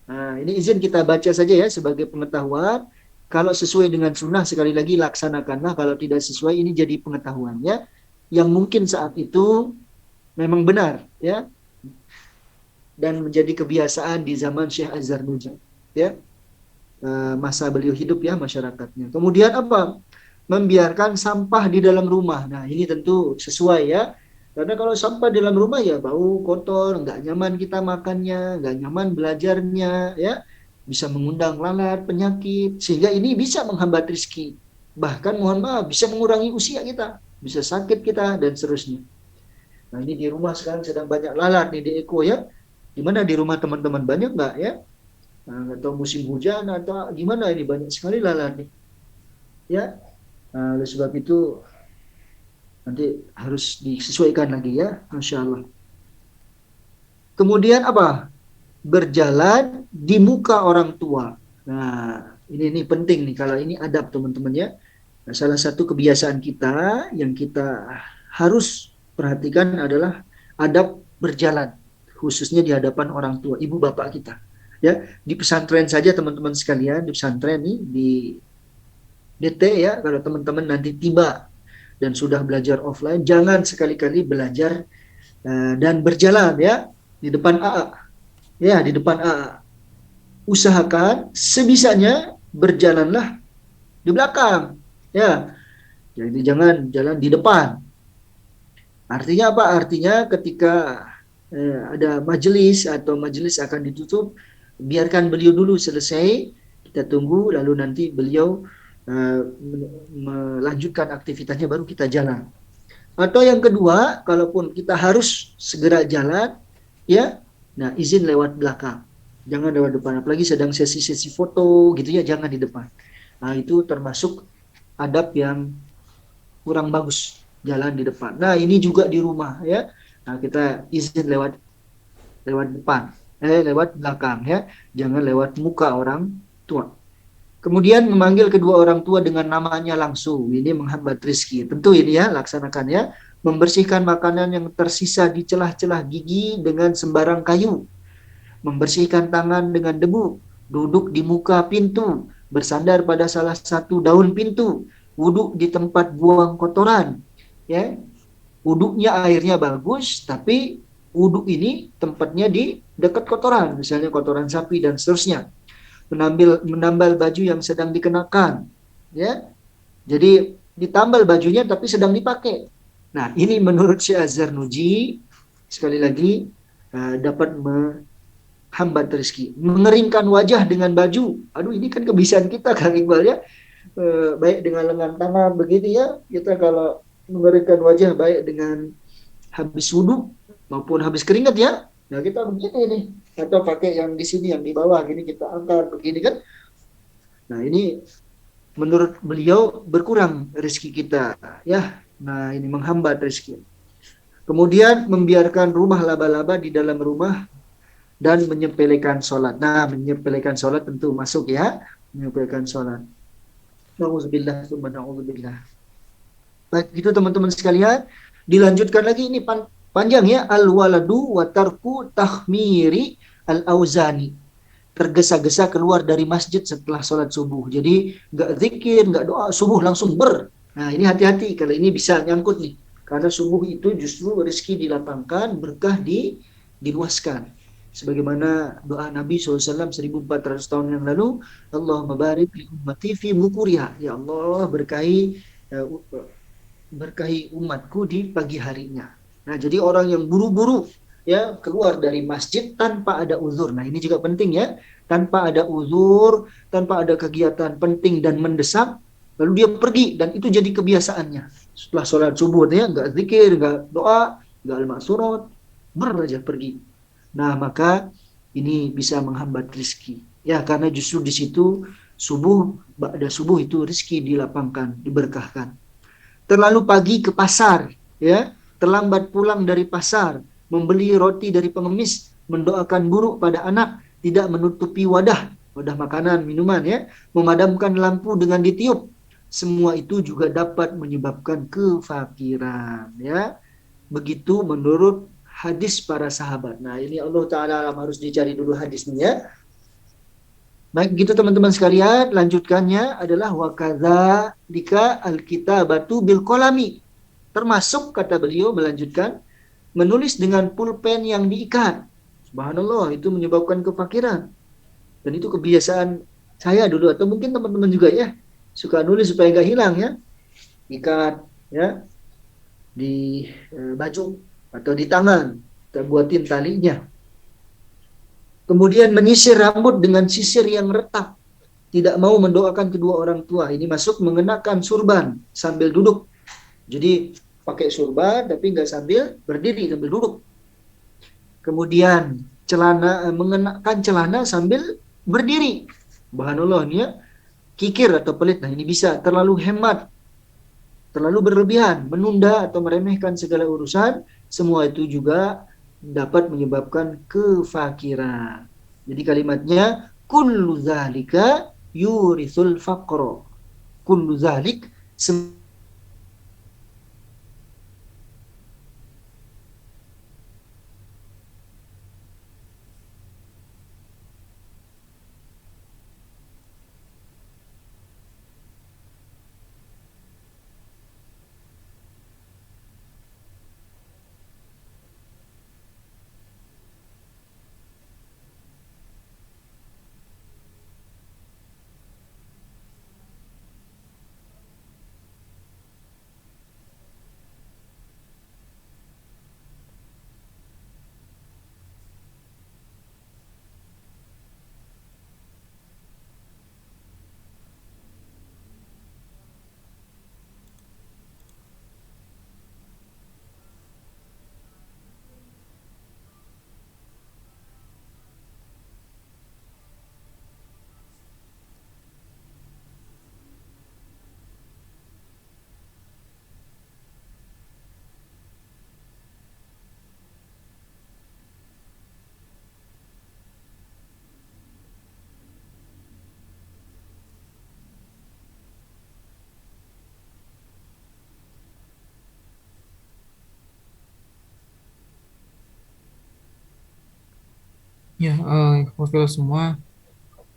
Nah, ini izin kita baca saja ya sebagai pengetahuan. Kalau sesuai dengan sunnah, sekali lagi laksanakanlah. Kalau tidak sesuai, ini jadi pengetahuannya yang mungkin saat itu memang benar ya. dan menjadi kebiasaan di zaman Syekh Az-Zarnuji, ya. Masa beliau hidup, ya, masyarakatnya. Kemudian apa? Membiarkan sampah di dalam rumah. Nah, ini tentu sesuai, ya. Karena kalau sampah di dalam rumah ya bau, kotor, nggak nyaman kita makannya, nggak nyaman belajarnya, ya. Bisa mengundang lalat, penyakit, sehingga ini bisa menghambat rezeki. Bahkan mohon maaf, bisa mengurangi usia kita, bisa sakit kita, dan seterusnya. Nah, ini di rumah sekarang sedang banyak lalat nih di Eko, ya. Gimana di rumah teman-teman, banyak nggak, ya? Nah, atau musim hujan atau gimana, ini banyak sekali lalat nih, ya. Nah, oleh sebab itu nanti harus disesuaikan lagi, ya, Masya Allah. Kemudian apa? Berjalan di muka orang tua. Nah, ini penting nih, kalau ini adab teman-teman, ya. Nah, salah satu kebiasaan kita yang kita harus perhatikan adalah adab berjalan, khususnya di hadapan orang tua, ibu bapak kita. Ya, di pesantren saja teman-teman sekalian, di pesantren nih, di DT, ya, kalau teman-teman nanti tiba dan sudah belajar offline, jangan sekali-kali belajar dan berjalan, ya, di depan AA. Ya, di depan AA. Usahakan sebisanya berjalanlah di belakang. Ya, jadi jangan jalan di depan. Artinya apa? Artinya ketika ada majelis atau majelis akan ditutup, biarkan beliau dulu selesai, kita tunggu, lalu nanti beliau melanjutkan aktivitasnya, baru kita jalan. Atau yang kedua, kalaupun kita harus segera jalan, ya, nah, izin lewat belakang, jangan lewat depan. Apalagi sedang sesi-sesi foto gitu, ya, jangan di depan. Nah, itu termasuk adab yang kurang bagus, jalan di depan. Nah, ini juga di rumah, ya. Nah, kita izin lewat depan, lewat belakang, ya, jangan lewat muka orang tua. Kemudian memanggil kedua orang tua dengan namanya langsung, ini menghambat rezeki. Tentu ini, ya, laksanakan, ya. Membersihkan makanan yang tersisa di celah-celah gigi dengan sembarang kayu. Membersihkan tangan dengan debu. Duduk di muka pintu, bersandar pada salah satu daun pintu. Wuduk di tempat buang kotoran, ya. Wuduknya airnya bagus, tapi wuduk ini tempatnya di dekat kotoran, misalnya kotoran sapi dan seterusnya. Menambal baju yang sedang dikenakan, ya. Jadi ditambal bajunya tapi sedang dipakai. Nah, ini menurut Syekh Az-Zarnuji, sekali lagi, dapat menghambat rezeki. Mengeringkan wajah dengan baju. Aduh, ini kan kebiasaan kita, Kang Iqbal, ya. Baik dengan lengan tangan begitu, ya. Kita kalau mengeringkan wajah baik dengan habis wudhu maupun habis keringat, ya. Nah, kita begini nih, atau pakai yang di sini, yang di bawah gini, kita angkat begini, kan. Nah, ini menurut beliau berkurang rezeki kita, ya. Nah, ini menghambat rezeki. Kemudian membiarkan rumah laba-laba di dalam rumah dan menyepelekan sholat. Nah, menyepelekan sholat tentu masuk, ya. Menyepelekan sholat. Na'udzubillah, tsumma na'udzubillah. Baik, gitu teman-teman sekalian. Dilanjutkan lagi, ini panjang, ya. Al-waladu wa tarku tahmiri al-auzani. Tergesa-gesa keluar dari masjid setelah sholat subuh. Jadi nggak zikir, nggak doa, subuh langsung Nah, ini hati-hati, kalau ini bisa nyangkut nih. Karena subuh itu justru rezeki dilapangkan, berkah diluaskan. Sebagaimana doa Nabi SAW 1400 tahun yang lalu, Allahumma barik li ummati fi bukuriha. Ya Allah, berkahi umatku di pagi harinya. Nah, jadi orang yang buru-buru, ya, keluar dari masjid tanpa ada uzur. Nah, ini juga penting, ya. Tanpa ada uzur, tanpa ada kegiatan penting dan mendesak, lalu dia pergi, dan itu jadi kebiasaannya. Setelah sholat subuh, ya, nggak zikir, nggak doa, nggak al-ma'surat, aja pergi. Nah, maka ini bisa menghambat rezeki. Ya, karena justru di situ ba'da subuh itu rezeki dilapangkan, diberkahkan. Terlalu pagi ke pasar, ya, terlambat pulang dari pasar, membeli roti dari pengemis, mendoakan buruk pada anak, tidak menutupi wadah makanan, minuman, ya, memadamkan lampu dengan ditiup. Semua itu juga dapat menyebabkan kefakiran, ya. Begitu menurut hadis para sahabat. Nah, ini Allah Ta'ala harus dicari dulu hadisnya, ya. Baik, gitu teman-teman sekalian. Lanjutkannya adalah wa kadzalika al-kitabatu bil qalami. Termasuk, kata beliau melanjutkan, menulis dengan pulpen yang diikat. Subhanallah, itu menyebabkan kefakiran. Dan itu kebiasaan saya dulu, atau mungkin teman-teman juga ya, suka nulis supaya nggak hilang ya, ikat ya di baju atau di tangan, kita buatin talinya. Kemudian menyisir rambut dengan sisir yang retak, tidak mau mendoakan kedua orang tua. Ini masuk mengenakan surban sambil duduk. Jadi pakai surban tapi nggak sambil berdiri, sambil duduk. Kemudian mengenakan celana sambil berdiri. Subhanallah, ini ya, kikir atau pelit. Nah, ini bisa terlalu hemat, terlalu berlebihan, menunda atau meremehkan segala urusan. Semua itu juga dapat menyebabkan kefakiran. Jadi kalimatnya kullu zalika yurisul faqra. Kullu zalik Ya, oke semua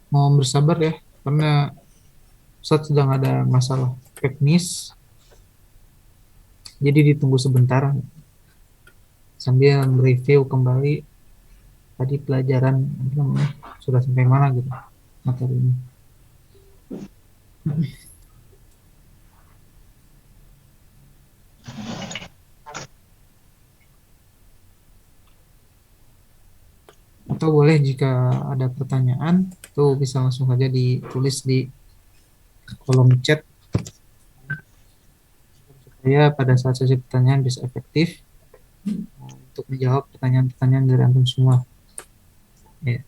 mau bersabar ya, karena Ustadz sedang ada masalah teknis, jadi ditunggu sebentar sambil mereview kembali tadi pelajaran apa namanya, sudah sampai mana gitu materinya. Atau boleh jika ada pertanyaan itu bisa langsung saja ditulis di kolom chat supaya pada saat sesi pertanyaan bisa efektif untuk menjawab pertanyaan-pertanyaan dari antum semua. Ya.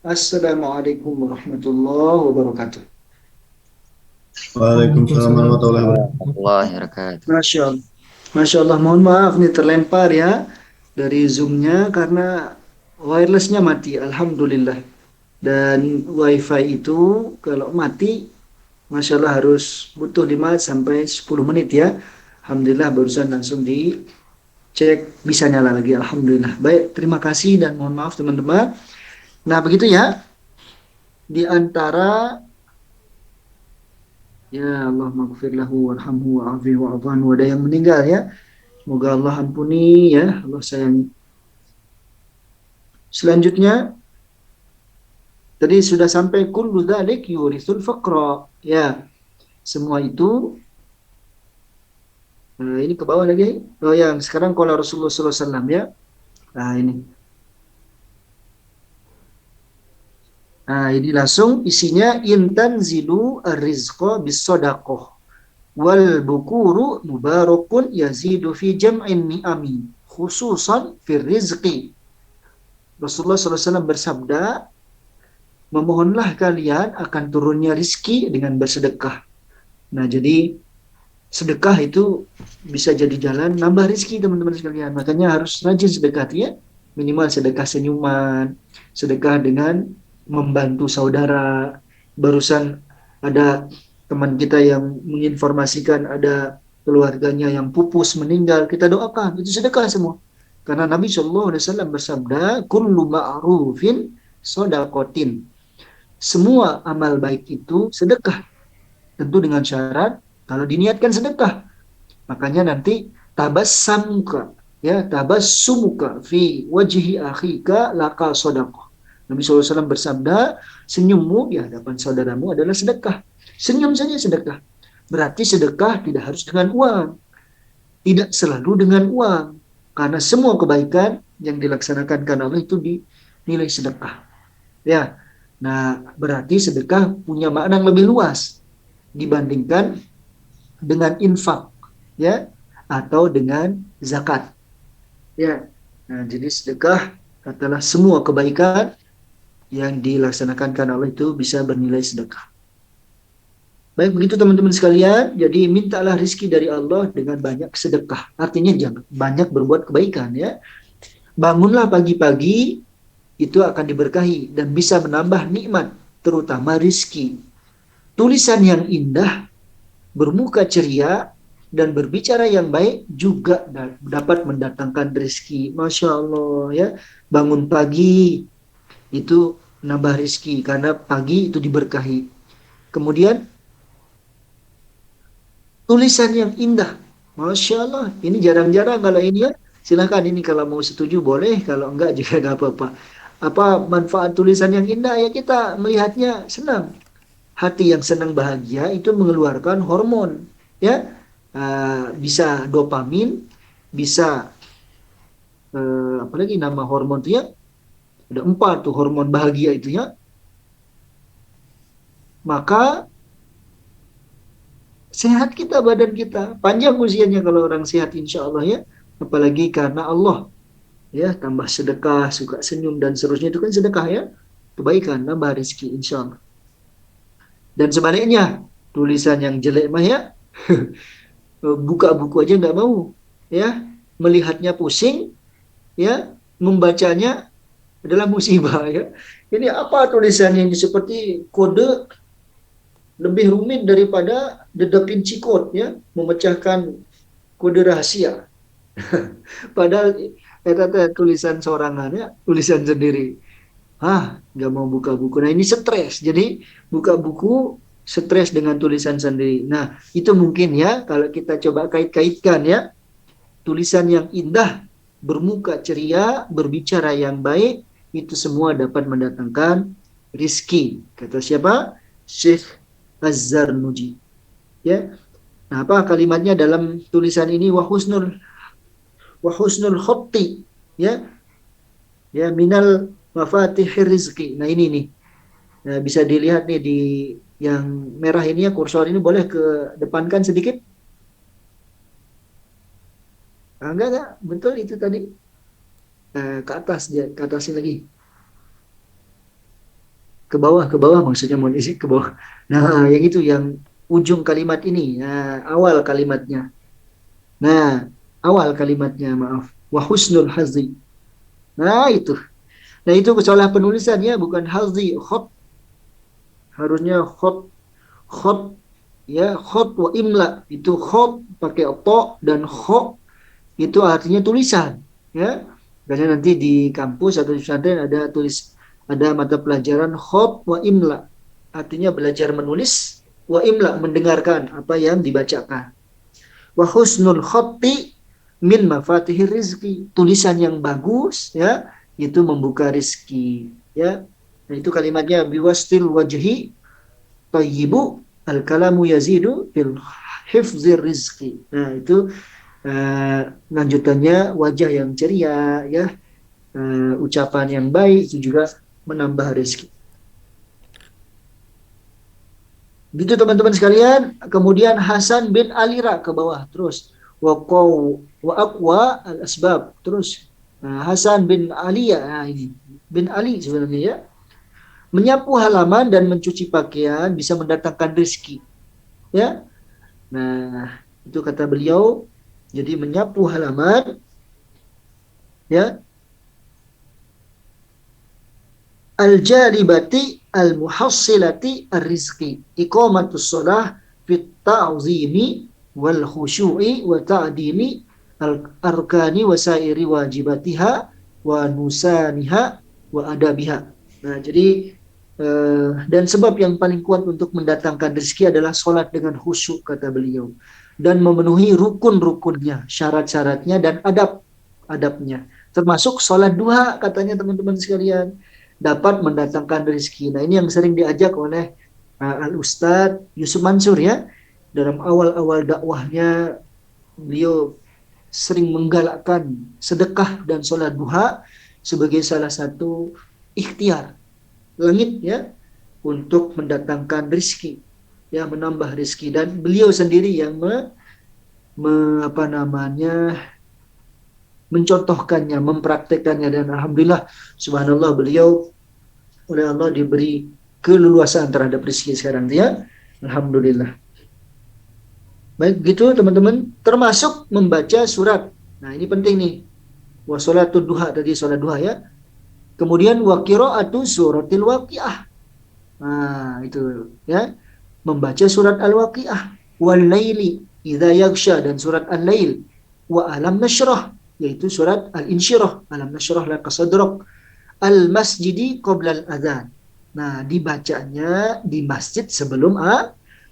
Assalamualaikum warahmatullahi wabarakatuh. Waalaikumsalam warahmatullahi wabarakatuh. warahmatullahi wabarakatuh. Masya Allah. Masya Allah, mohon maaf nih terlempar ya dari Zoom-nya karena wireless-nya mati, Alhamdulillah. Dan WiFi itu kalau mati, Masya Allah harus butuh 5 sampai 10 menit ya. Alhamdulillah barusan langsung dicek bisa nyala lagi, Alhamdulillah. Baik, terima kasih dan mohon maaf teman-teman. Nah begitu ya, di antara ya Allah maghfir lahu warhamhu wa'afihi wa'afu anhu, ada yang meninggal ya. Semoga Allah ampuni ya, Allah sayangi. Selanjutnya tadi sudah sampai kullu dzalik yurithul faqra. Ya, semua itu ini ke bawah lagi. Oh yang sekarang qala Rasulullah sallallahu alaihi wasallam ya. Nah ini. Nah ini langsung isinya intanzilu ar-rizqa bis-shadaqah wal bukuru mubarakun yazidu fi jam'in ni'ami khususan fir rizqi. Rasulullah SAW bersabda, memohonlah kalian akan turunnya rizki dengan bersedekah. Nah jadi sedekah itu bisa jadi jalan nambah rizki teman-teman sekalian. Makanya harus rajin sedekah ya. Minimal sedekah senyuman, sedekah dengan membantu saudara. Barusan ada teman kita yang menginformasikan ada keluarganya yang pupus meninggal, kita doakan, itu sedekah semua. Karena Nabi SAW bersabda, kullu ma'rufin shadaqatin. Semua amal baik itu sedekah. Tentu dengan syarat kalau diniatkan sedekah. Makanya nanti tabassamuka ya, tabassumuka fi wajhi akhika laka shadaqah. Nabi SAW bersabda, senyummu di hadapan saudaramu adalah sedekah. Senyum saja sedekah. Berarti sedekah tidak harus dengan uang. Tidak selalu dengan uang. Karena semua kebaikan yang dilaksanakan karena Allah itu dinilai sedekah. Ya. Nah, berarti sedekah punya makna yang lebih luas dibandingkan dengan infak, ya, atau dengan zakat. Ya. Nah, jadi sedekah adalah semua kebaikan yang dilaksanakan karena Allah itu bisa bernilai sedekah. Baik begitu teman-teman sekalian, jadi mintalah rizki dari Allah dengan banyak sedekah. Artinya jangan banyak berbuat kebaikan ya. Bangunlah pagi-pagi, itu akan diberkahi dan bisa menambah nikmat, terutama rizki. Tulisan yang indah, bermuka ceria, dan berbicara yang baik juga dapat mendatangkan rizki. Masya Allah ya, bangun pagi itu menambah rizki karena pagi itu diberkahi. Kemudian tulisan yang indah, Masya Allah, ini jarang-jarang kalau ini ya. Silahkan ini kalau mau setuju boleh, kalau enggak juga enggak apa-apa. Apa manfaat tulisan yang indah ya, kita melihatnya senang. Hati yang senang bahagia itu mengeluarkan hormon ya. Bisa dopamin, bisa apalagi nama hormon itu ya, ada 4 tuh hormon bahagia itu ya. Maka sehat kita, badan kita panjang usianya kalau orang sehat insya Allah ya. Apalagi karena Allah ya, tambah sedekah, suka senyum dan seterusnya, itu kan sedekah ya, kebaikan, nambah rezeki insya Allah. Dan sebaliknya tulisan yang jelek mah ya buka buku aja nggak mau ya, melihatnya pusing ya, membacanya adalah musibah ya. Ini apa tulisannya ini, seperti kode lebih rumit daripada The Da Vinci Code ya, memecahkan kode rahasia. Padahal tulisan sorangannya, tulisan sendiri. Nggak mau buka buku. Nah ini stres. Jadi buka buku stres dengan tulisan sendiri. Nah itu mungkin ya kalau kita coba kait-kaitkan ya, tulisan yang indah, bermuka ceria, berbicara yang baik, itu semua dapat mendatangkan rizki. Kata siapa? Syekh Az-Zarnuji. Ya. Nah, apa kalimatnya dalam tulisan ini? Wa husnul khotti ya. Ya, minal mafatihir rizki. Nah, ini nih. Nah, bisa dilihat nih di yang merah ini ya, kursor ini boleh ke depankan sedikit? Enggak, betul itu tadi. Ke atas dia, ke atasin lagi. ke bawah maksudnya mohon izin ke bawah. Nah, yang itu yang ujung kalimat ini, nah, awal kalimatnya. Nah, awal kalimatnya maaf. Wa husnul hazi. Nah, itu. Nah, itu kesalahan penulisan ya, bukan hazi, khot. Harusnya khot ya, khot wa imla. Itu khot pakai to dan kho itu artinya tulisan ya. Karena nanti di kampus atau di pesantren ada mata pelajaran khot wa imla, artinya belajar menulis, wa imla mendengarkan apa yang dibacakan. Wa husnul khotti min mafatihir rizki, tulisan yang bagus ya itu membuka rizki ya. Nah, itu kalimatnya biwastil wajhi tayyibu al kalamu yazidu fil hifzir rizki. Nah, itu lanjutannya wajah yang ceria ya, ucapan yang baik itu juga menambah rezeki. Gitu teman-teman sekalian. Kemudian Hasan bin Alira ke bawah terus wa aqwa al asbab terus. Hasan bin Ali ya, ini bin Ali sebenarnya ya. Menyapu halaman dan mencuci pakaian bisa mendatangkan rezeki ya. Nah, itu kata beliau. Jadi menyapu halaman ya, al-jaribati al-muhassilati ar-rizqi iqamatus shalah fit ta'zimi wal khusyu'i wa ta'dimi al-arkani wa sairi wajibatiha wa nusaniha wa adabiha. Nah, jadi dan sebab yang paling kuat untuk mendatangkan rezeki adalah sholat dengan khusyuk kata beliau, dan memenuhi rukun-rukunnya, syarat-syaratnya dan adab-adabnya, termasuk sholat duha katanya teman-teman sekalian dapat mendatangkan rezeki. Nah, ini yang sering diajak oleh Al-Ustadz Yusuf Mansur ya. Dalam awal-awal dakwahnya beliau sering menggalakkan sedekah dan sholat duha sebagai salah satu ikhtiar langit ya untuk mendatangkan rezeki ya, menambah rezeki, dan beliau sendiri yang mencontohkannya, mempraktekannya, dan alhamdulillah subhanallah beliau oleh Allah diberi keleluasaan terhadap rezeki sekarang ya, alhamdulillah. Baik gitu teman-teman, termasuk membaca surat. Nah, ini penting nih. Wa sholatud duha, tadi sholat duha ya. Kemudian wa qiraatu suratil waqiah. Nah, itu ya. Membaca surat Al-Waqiah, wal laili idza yaghsha, dan surat Al-Lail, wa alam nashrah, yaitu surat Al-Insyirah, alam nashrah laka sadrak, al-masjidi qabla al-adzan. Nah, dibacanya di masjid sebelum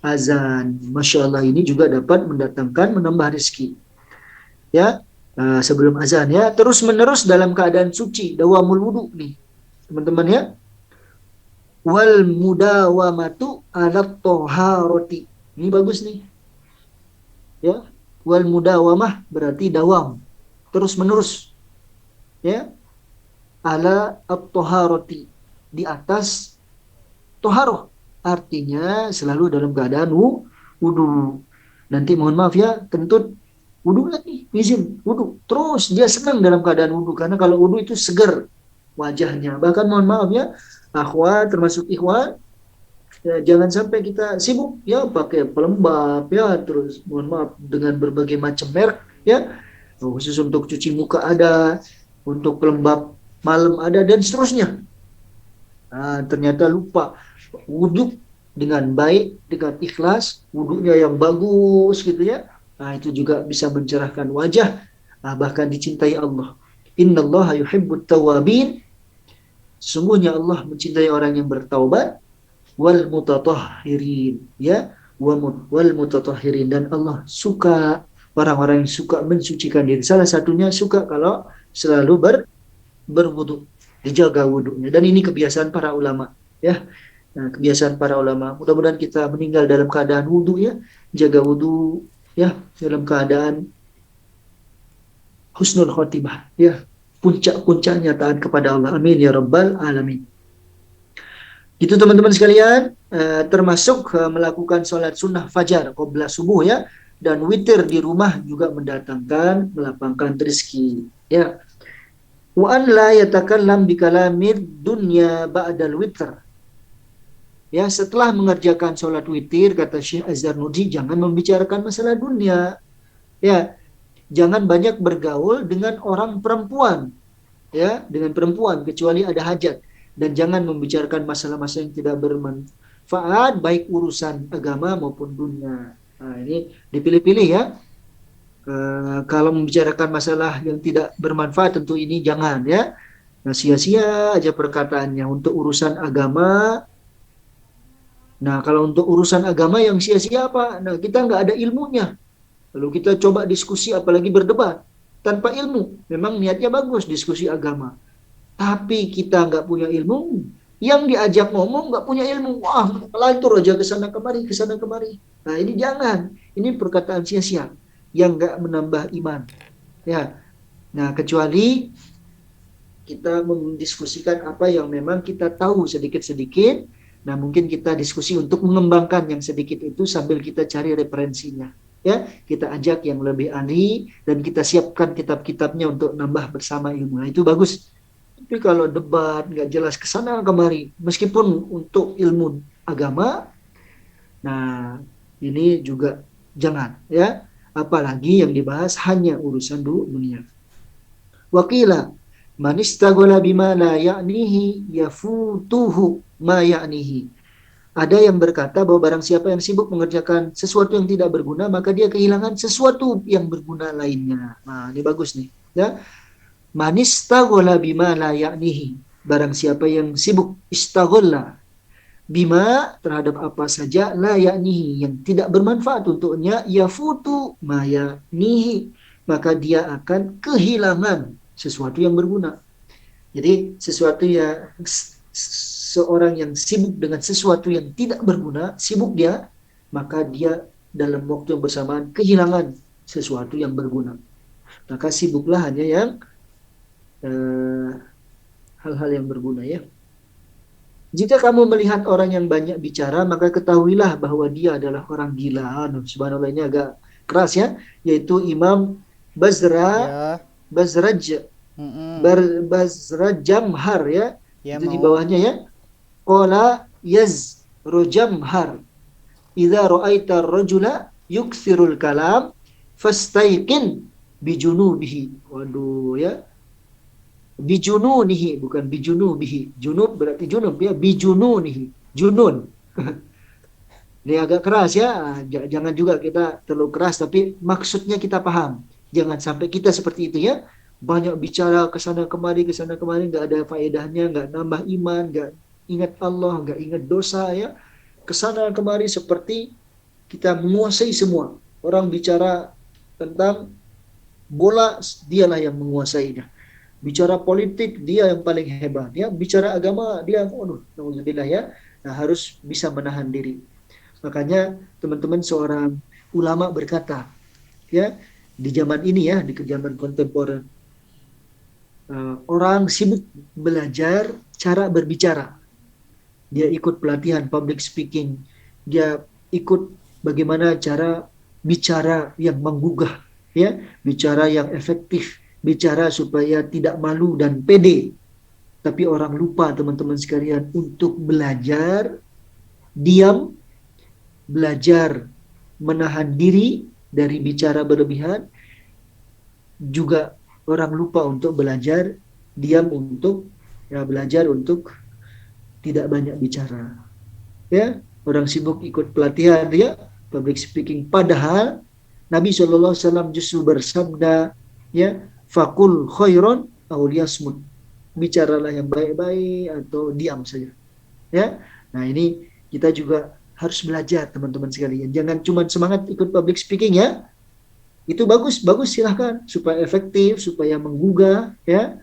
azan. Masya Allah, ini juga dapat mendatangkan, menambah rezeki ya, sebelum azan ya. Terus menerus dalam keadaan suci, dawamul wudu nih teman-teman ya. Wal mudawamatu ala toharoti, ini bagus nih ya. Wal mudawamah berarti dawam, terus menerus ya, ala at-toharoti, di atas toharoh, artinya selalu dalam keadaan wudu. Nanti mohon maaf ya, kentut wudu lagi, izin wudu terus, dia senang dalam keadaan wudu, karena kalau wudu itu segar wajahnya. Bahkan mohon maaf ya akhwat, termasuk ikhwan ya, jangan sampai kita sibuk ya pakai pelembab ya, terus mohon maaf dengan berbagai macam merek ya, khusus untuk cuci muka ada, untuk pelembab malam ada, dan seterusnya. Nah, ternyata lupa wudhu dengan baik, dengan ikhlas, wudhunya yang bagus gitu ya. Nah, itu juga bisa mencerahkan wajah, bahkan dicintai Allah. Innallaha yuhibbut tawwabin, sesungguhnya Allah mencintai orang yang bertaubat, wal mutatahhirin ya, wal mutatahhirin, dan Allah suka orang-orang yang suka mensucikan diri. Salah satunya suka kalau selalu berwudu, dijaga wudunya, dan ini kebiasaan para ulama ya. Nah, kebiasaan para ulama, mudah-mudahan kita meninggal dalam keadaan wudu ya, jaga wudu ya, dalam keadaan husnul khotimah ya, puncak-puncaknya taat kepada Allah. Amin ya rabbal alamin. Gitu teman-teman sekalian, termasuk melakukan sholat sunnah fajar qabla subuh ya, dan witir di rumah juga mendatangkan, melapangkan rezeki ya. Wa an la yatakallam bi kalamid dunya ba'dal witr. Ya, setelah mengerjakan sholat witir, kata Syekh Az-Zarnuji, jangan membicarakan masalah dunia. Ya, jangan banyak bergaul dengan orang perempuan. Ya, dengan perempuan, kecuali ada hajat. Dan jangan membicarakan masalah-masalah yang tidak bermanfaat, baik urusan agama maupun dunia. Nah, ini dipilih-pilih ya. Kalau membicarakan masalah yang tidak bermanfaat, tentu ini jangan ya. Nah, sia-sia aja perkataannya. Untuk urusan agama, nah, kalau untuk urusan agama yang sia-sia apa? Nah, kita nggak ada ilmunya. Lalu kita coba diskusi, apalagi berdebat. Tanpa ilmu. Memang niatnya bagus, diskusi agama. Tapi kita nggak punya ilmu. Yang diajak ngomong nggak punya ilmu. Wah, melantur aja ke sana kemari, ke sana kemari. Nah, ini jangan. Ini perkataan sia-sia. Yang nggak menambah iman. Ya. Nah, kecuali kita mendiskusikan apa yang memang kita tahu sedikit-sedikit. Nah, mungkin kita diskusi untuk mengembangkan yang sedikit itu sambil kita cari referensinya. Ya, kita ajak yang lebih ahli dan kita siapkan kitab-kitabnya untuk nambah bersama ilmu. Nah, itu bagus. Tapi kalau debat nggak jelas kesana kemari, meskipun untuk ilmu agama, nah ini juga jangan ya. Apalagi yang dibahas hanya urusan dunia. Wakila man istaghala bima la ya'nihi yafutuhu ma ya'nihi. Ada yang berkata bahwa barang siapa yang sibuk mengerjakan sesuatu yang tidak berguna, maka dia kehilangan sesuatu yang berguna lainnya. Nah, ini bagus nih. Ya. Man istaghala bima la ya'nihi. Barang siapa yang sibuk istaghala bima terhadap apa saja la ya'nihi yang tidak bermanfaat untuknya, yafutu ma ya'nihi. Maka dia akan kehilangan sesuatu yang berguna. Jadi sesuatu yang seorang yang sibuk dengan sesuatu yang tidak berguna, sibuk dia, maka dia dalam waktu yang bersamaan kehilangan sesuatu yang berguna. Maka sibuklah hanya yang hal-hal yang berguna ya. Jika kamu melihat orang yang banyak bicara, maka ketahuilah bahwa dia adalah orang gila. Subhanallah, ini agak keras ya, yaitu Imam Bazraj Bazrajamhar ya. Itu di bawahnya ya. Qala Yazrujamhar idza ra'aita ar-rajula yukthirul kalam fastaiqin bijunubihi. Waduh ya. Bijununihi, bukan bijunubihi. Junub berarti junub ya, bijununihi. Junun. Ini agak keras ya. Jangan juga kita terlalu keras, tapi maksudnya kita paham. Jangan sampai kita seperti itu ya. Banyak bicara kesana kemari, nggak ada faedahnya, nggak nambah iman, nggak ingat Allah, nggak ingat dosa ya. Kesana kemari seperti kita menguasai semua. Orang bicara tentang bola, dialah yang menguasainya. Bicara politik, dia yang paling hebat ya. Bicara agama, dia alhamdulillah ya. Nah, harus bisa menahan diri. Makanya teman-teman, seorang ulama berkata ya, di zaman ini ya, di zaman kontemporer, orang sibuk belajar cara berbicara. Dia ikut pelatihan public speaking. Dia ikut bagaimana cara bicara yang menggugah, ya, bicara yang efektif, bicara supaya tidak malu dan pede. Tapi orang lupa, teman-teman sekalian, untuk belajar diam, belajar menahan diri dari bicara berlebihan. Juga orang lupa untuk belajar diam, untuk belajar untuk tidak banyak bicara. Ya, orang sibuk ikut pelatihan ya, public speaking, padahal Nabi SAW justru bersabda ya, fakul khairon aw liyasmut. Bicaralah yang baik-baik atau diam saja. Ya. Nah, ini kita juga harus belajar, teman-teman sekalian. Jangan cuma semangat ikut public speaking ya. Itu bagus silahkan supaya efektif, supaya menggugah ya.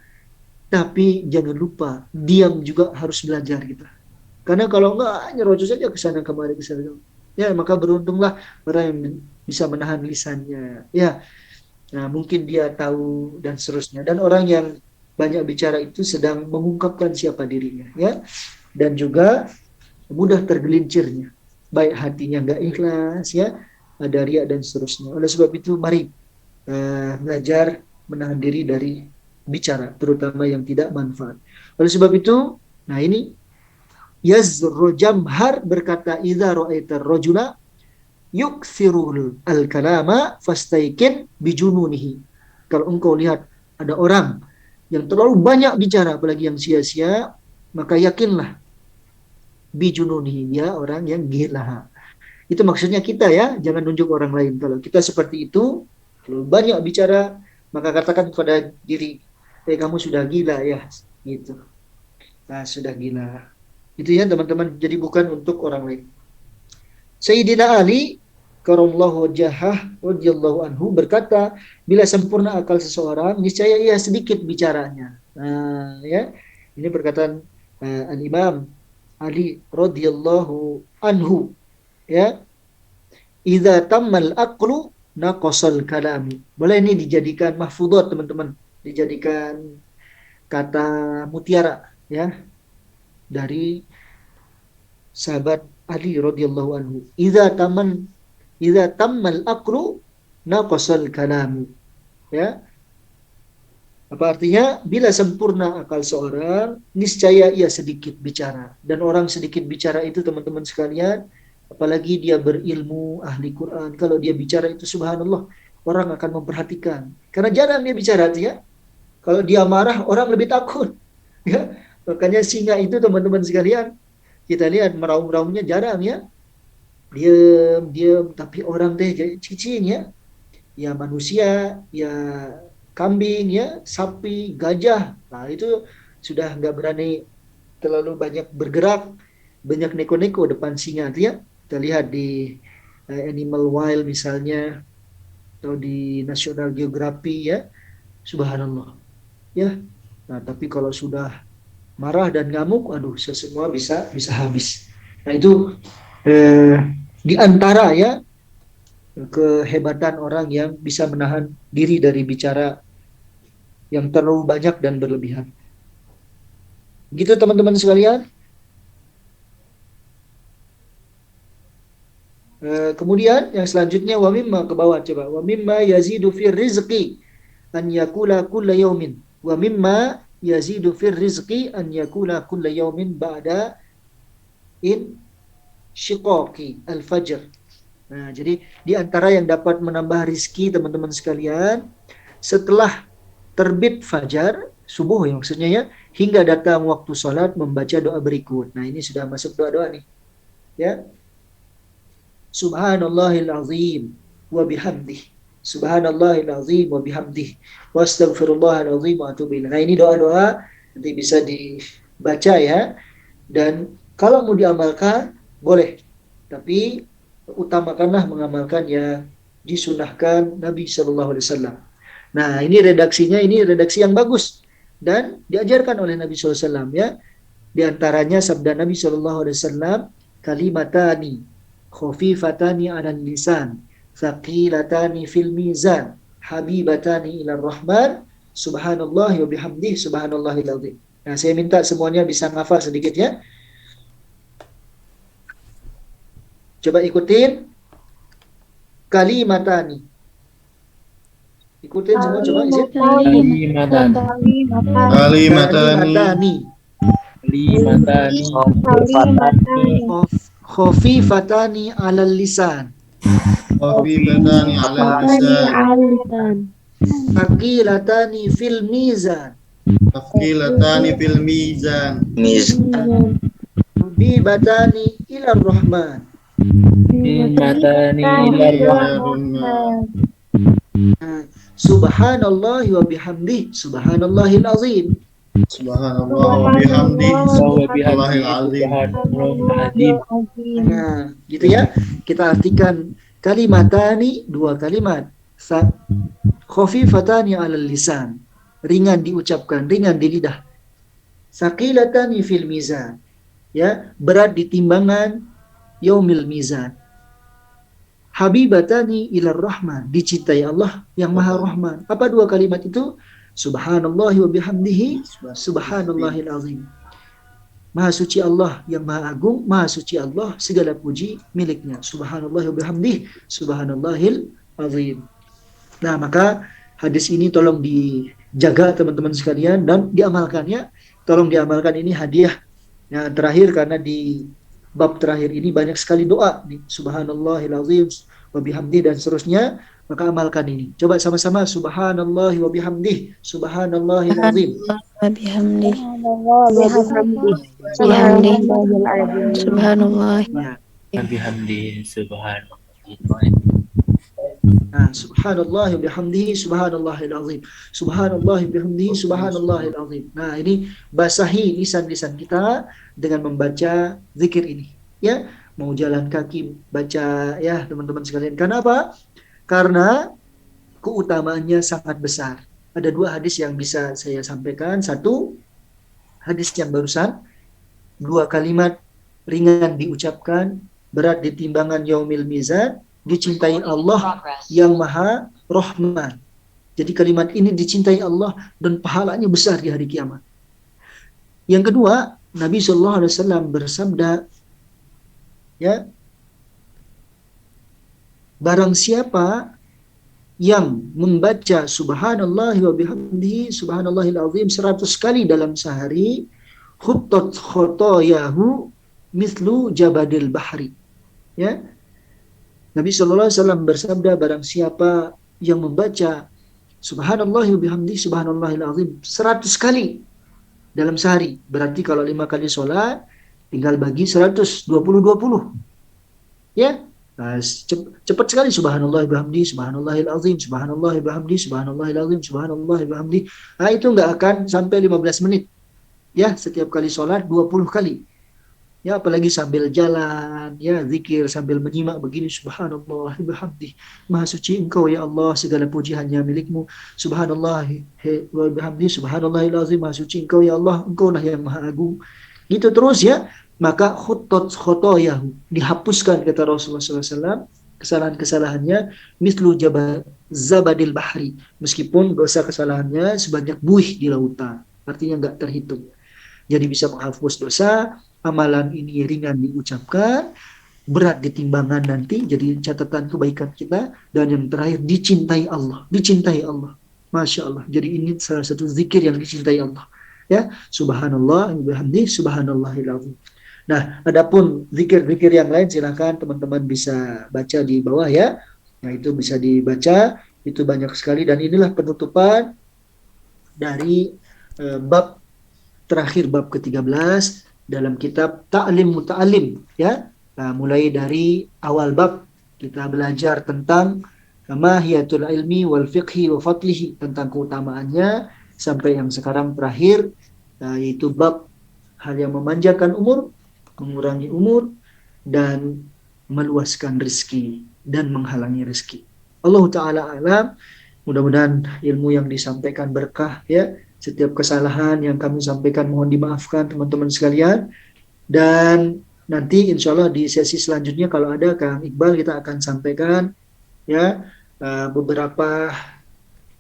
Tapi jangan lupa diam juga harus belajar kita. Karena kalau enggak nyerocos saja ke sana kemari. Ya, maka beruntunglah orang yang bisa menahan lisannya. Ya. Nah, mungkin dia tahu dan seterusnya. Dan orang yang banyak bicara itu sedang mengungkapkan siapa dirinya, ya. Dan juga mudah tergelincirnya. Baik hatinya enggak ikhlas, ya. Ada riya dan seterusnya. Oleh sebab itu mari belajar menahan diri dari bicara, terutama yang tidak manfaat. Oleh sebab itu, nah ini Yazrujamhar berkata, idza ra'aitar rajula yukthirul al-kalama fastaikin bijununihi. Kalau engkau lihat ada orang yang terlalu banyak bicara, apalagi yang sia-sia, maka yakinlah bijununihi, dia orang yang gila. Itu maksudnya kita ya, jangan nunjuk orang lain. Kalau kita seperti itu, kalau banyak bicara, maka katakan kepada diri, kamu sudah gila ya, gitu. Nah, sudah gila. Itu ya teman-teman, jadi bukan untuk orang lain. Sayyidina Ali karramallahu wajhah radhiyallahu anhu berkata, bila sempurna akal seseorang, niscaya ia sedikit bicaranya. Nah, ya. Ini perkataan Al-Imam Ali radhiyallahu anhu. Ya. Idza tammal aqlu naqasal kalami. Boleh ini dijadikan mahfudhat teman-teman. Dijadikan kata mutiara ya. Dari sahabat Ali radhiyallahu anhu. Idza tammal aqlu naqasal kalamu. Ya. Apa artinya? Bila sempurna akal seorang, niscaya ia sedikit bicara. Dan orang sedikit bicara itu teman-teman sekalian, apalagi dia berilmu, ahli Quran, kalau dia bicara itu subhanallah, orang akan memperhatikan. Karena jarang dia bicara ya. Kalau dia marah, orang lebih takut. Ya. Makanya singa itu teman-teman sekalian, kita lihat meraung-raungnya jarang ya. Diam, tapi orang teh cicing ya. Ya manusia, ya kambing ya, sapi, gajah. Nah, itu sudah nggak berani terlalu banyak bergerak, banyak neko-neko depan singa ya. Kita lihat di Animal Wild misalnya, atau di National Geography ya. Subhanallah. Ya. Nah, tapi kalau sudah marah dan ngamuk, aduh, semua bisa habis. Nah, itu di antara ya kehebatan orang yang bisa menahan diri dari bicara yang terlalu banyak dan berlebihan. Begitu teman-teman sekalian. Kemudian yang selanjutnya wa mimma ke bawah coba. Wa mimma yazidu fir rizqi an yakula kulla yaumin. Wa mimma yazidu fir rizqi an yakula kulla yaumin ba'da in syiqaqi al-fajr. Nah, jadi di antara yang dapat menambah rizki teman-teman sekalian, setelah terbit fajar, subuh ya maksudnya ya, hingga datang waktu sholat membaca doa berikut. Nah, ini sudah masuk doa-doa nih. Ya. Subhanallahil azim wa bihamdih. Subhanallahil azim wa bihamdih. Wa astaghfirullahal azim wa atubu ilaih. Nah, ini doa-doa nanti bisa dibaca ya. Dan kalau mau diamalkan boleh. Tapi utamakanlah mengamalkan yang disunahkan Nabi Shallallahu Alaihi Wasallam. Nah, ini redaksinya, ini redaksi yang bagus dan diajarkan oleh Nabi SAW ya. Di antaranya sabda Nabi SAW, kalimatani khafifatani 'alal lisan, thaqilatani fil mizan, habibatani ilar rahman, subhanallah wa bihamdih, subhanallahil azim. Nah, saya minta semuanya bisa ngafal sedikit ya. Coba ikutin. Kalimatani. Ikutin semua coba isi. Kalimatani. Khafifatani 'alal lisan. Thaqilatani fil mizan. Habibatani ilar rahman. Subhanallah wa bihamdih, subhanallahil azim. Subhanallah wa bihamdih, subhanallahil azim. Nah, gitu ya. Kita artikan kalimatani, dua kalimat. Khafifatani 'alal lisan. Ringan diucapkan, ringan di lidah. Saqilatani fil mizan. Ya, berat di timbangan yaumil mizan. Habibatani ilar rahman, dicintai Allah yang maha rahman. Apa dua kalimat itu? Subhanallah wa bihamdihi, subhanallahil azim. Maha suci Allah yang maha agung, maha suci Allah, segala puji miliknya. Subhanallah wa bihamdihi, subhanallahil azim. Nah, maka hadis ini tolong dijaga teman-teman sekalian dan diamalkannya. Tolong diamalkan, ini hadiah Nah, terakhir karena di bab terakhir ini banyak sekali doa nih, subhanallahil azim wa bihamdi dan seterusnya, maka amalkan ini. Coba sama-sama subhanallahi wa bihamdi, subhanallahil azim. Bihamdi. Bihamdi. Bihamdi. Subhanallah. Bihamdi. Subhanallah. Nah, subhanallah wa bihamdihi subhanallahil azim. Subhanallah wa bihamdihi subhanallahil azim. Nah, ini basahi lisan-lisan kita dengan membaca zikir ini. Ya, mau jalan kaki baca ya teman-teman sekalian. Karena apa? Karena keutamaannya sangat besar. Ada dua hadis yang bisa saya sampaikan. Satu, hadis yang barusan, dua kalimat ringan diucapkan, berat di timbangan yaumil mizan, dicintai Allah yang Maha Rahman. Jadi kalimat ini dicintai Allah dan pahalanya besar di hari kiamat. Yang kedua, Nabi SAW bersabda, ya, barang siapa yang membaca subhanallah wa bihamdihi subhanallahil azim 100 kali dalam sehari, khuttat khotoyahu mithlu jabadil bahri. Ya, Nabi SAW bersabda, barang siapa yang membaca subhanallah wa bihamdihi subhanallahil azim 100 kali dalam sehari, berarti kalau 5 kali sholat tinggal bagi 100, 20. Ya, nah, cepat sekali subhanallah wa bihamdihi subhanallahil azim subhanallah wa bihamdihi subhanallahil azim subhanallah wa bihamdihi. Nah, itu nggak akan sampai 15 menit. Ya, setiap kali sholat 20 kali. Ya, apalagi sambil jalan, ya, zikir sambil menyimak begini, subhanallah bihamdi, maha suci engkau ya Allah, segala puji hanya milikmu, subhanallah wa bihamdi, subhanallahil azim, maha suci engkau ya Allah, engkau lah yang maha agung. Gitu terus ya, maka khuttat khotoyahu, dihapuskan kata Rasulullah SAW kesalahan-kesalahannya, mislu zabadil bahri, meskipun dosa kesalahannya sebanyak buih di lautan, artinya nggak terhitung. Jadi bisa menghapus dosa. Amalan ini ringan diucapkan, berat di timbangan nanti, jadi catatan kebaikan kita. Dan yang terakhir, dicintai Allah. Dicintai Allah. Masya Allah. Jadi ini salah satu zikir yang dicintai Allah. Ya, subhanallah, bihamdi, subhanallahil azim. Nah, adapun zikir-zikir yang lain silakan teman-teman bisa baca di bawah ya. Nah, itu bisa dibaca, itu banyak sekali. Dan inilah penutupan dari bab terakhir, bab ke-13 dalam kitab Ta'lim Muta'alim ya. Nah, mulai dari awal bab kita belajar tentang mahiyatul ilmi wal fiqhi wa fadlihi, tentang keutamaannya, sampai yang sekarang terakhir yaitu bab hal yang memanjangkan umur, mengurangi umur, dan meluaskan rezeki dan menghalangi rezeki. Allah Ta'ala alam. Mudah-mudahan ilmu yang disampaikan berkah ya. Setiap kesalahan yang kami sampaikan mohon dimaafkan teman-teman sekalian. Dan nanti insya Allah di sesi selanjutnya kalau ada Kang Iqbal, kita akan sampaikan ya beberapa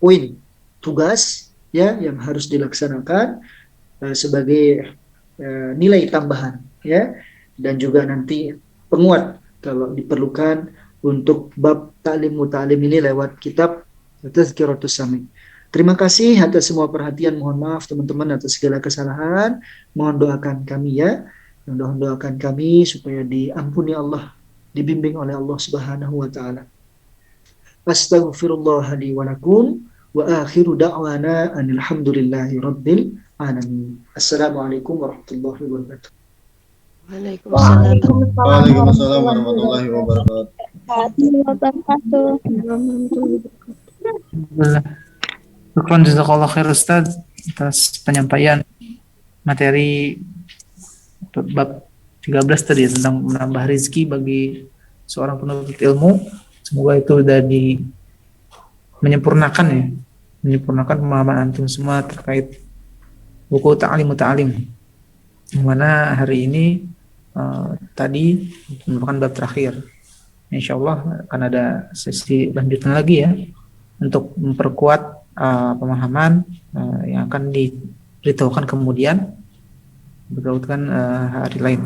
poin tugas ya yang harus dilaksanakan sebagai nilai tambahan ya, dan juga nanti penguat kalau diperlukan untuk bab ta'lim muta'alim ini lewat kitab Tazkiratus Sami'. Terima kasih atas semua perhatian. Mohon maaf teman-teman atas segala kesalahan. Mohon doakan kami ya. Mohon doakan kami supaya diampuni Allah, dibimbing oleh Allah Subhanahu wa taala. Astaghfirullah li wa lakum wa akhiru da'wana alhamdulillahi rabbil alamin. Assalamualaikum warahmatullahi wabarakatuh. Waalaikumsalam warahmatullahi wabarakatuh. Syukran jazakallah khair Ustaz atas penyampaian materi bab 13 tadi ya, tentang menambah rezeki bagi seorang penuntut ilmu. Semoga itu sudah menyempurnakan pemahaman antum semua terkait buku Ta'lim Muta'alim, yang mana hari ini tadi merupakan bab terakhir. Insyaallah akan ada sesi lanjutan lagi ya untuk memperkuat pemahaman yang akan diberitahukan kemudian berlautkan hari lain.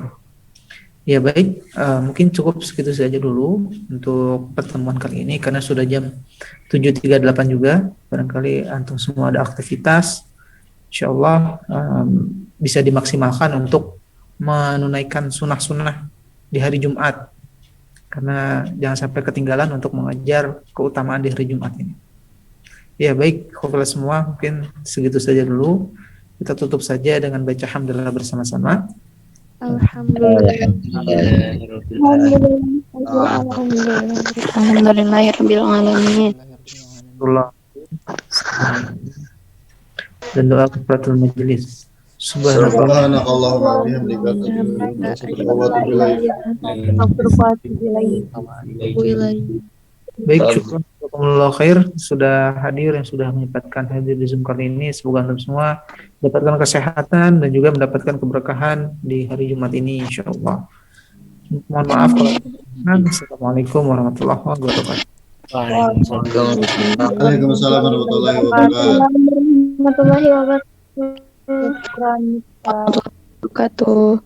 Ya baik, mungkin cukup segitu saja dulu untuk pertemuan kali ini karena sudah jam 7.38 juga. Barangkali antum semua ada aktivitas, insyaallah bisa dimaksimalkan untuk menunaikan sunnah-sunnah di hari Jumat, karena jangan sampai ketinggalan untuk mengejar keutamaan di hari Jumat ini. Ya baik, khofila semua, mungkin segitu saja dulu. Kita tutup saja dengan baca hamdalah bersama-sama. Alhamdulillah. Alhamdulillahirabbil alamin. Dan doa kafaratul majelis. Subhanallah. Subhanakallahumma wa bihamdika asyhadu an la ilaha illa anta. Baik, syukur jazakumullah khair sudah hadir, yang sudah menyempatkan hadir di Zoom kali ini. Semoga antum semua mendapatkan kesehatan dan juga mendapatkan keberkahan di hari Jumat ini insyaallah. Mohon maaf kalau Assalamualaikum warahmatullahi wabarakatuh. Waalaikumsalam warahmatullahi wabarakatuh. Warahmatullahi wabarakatuh.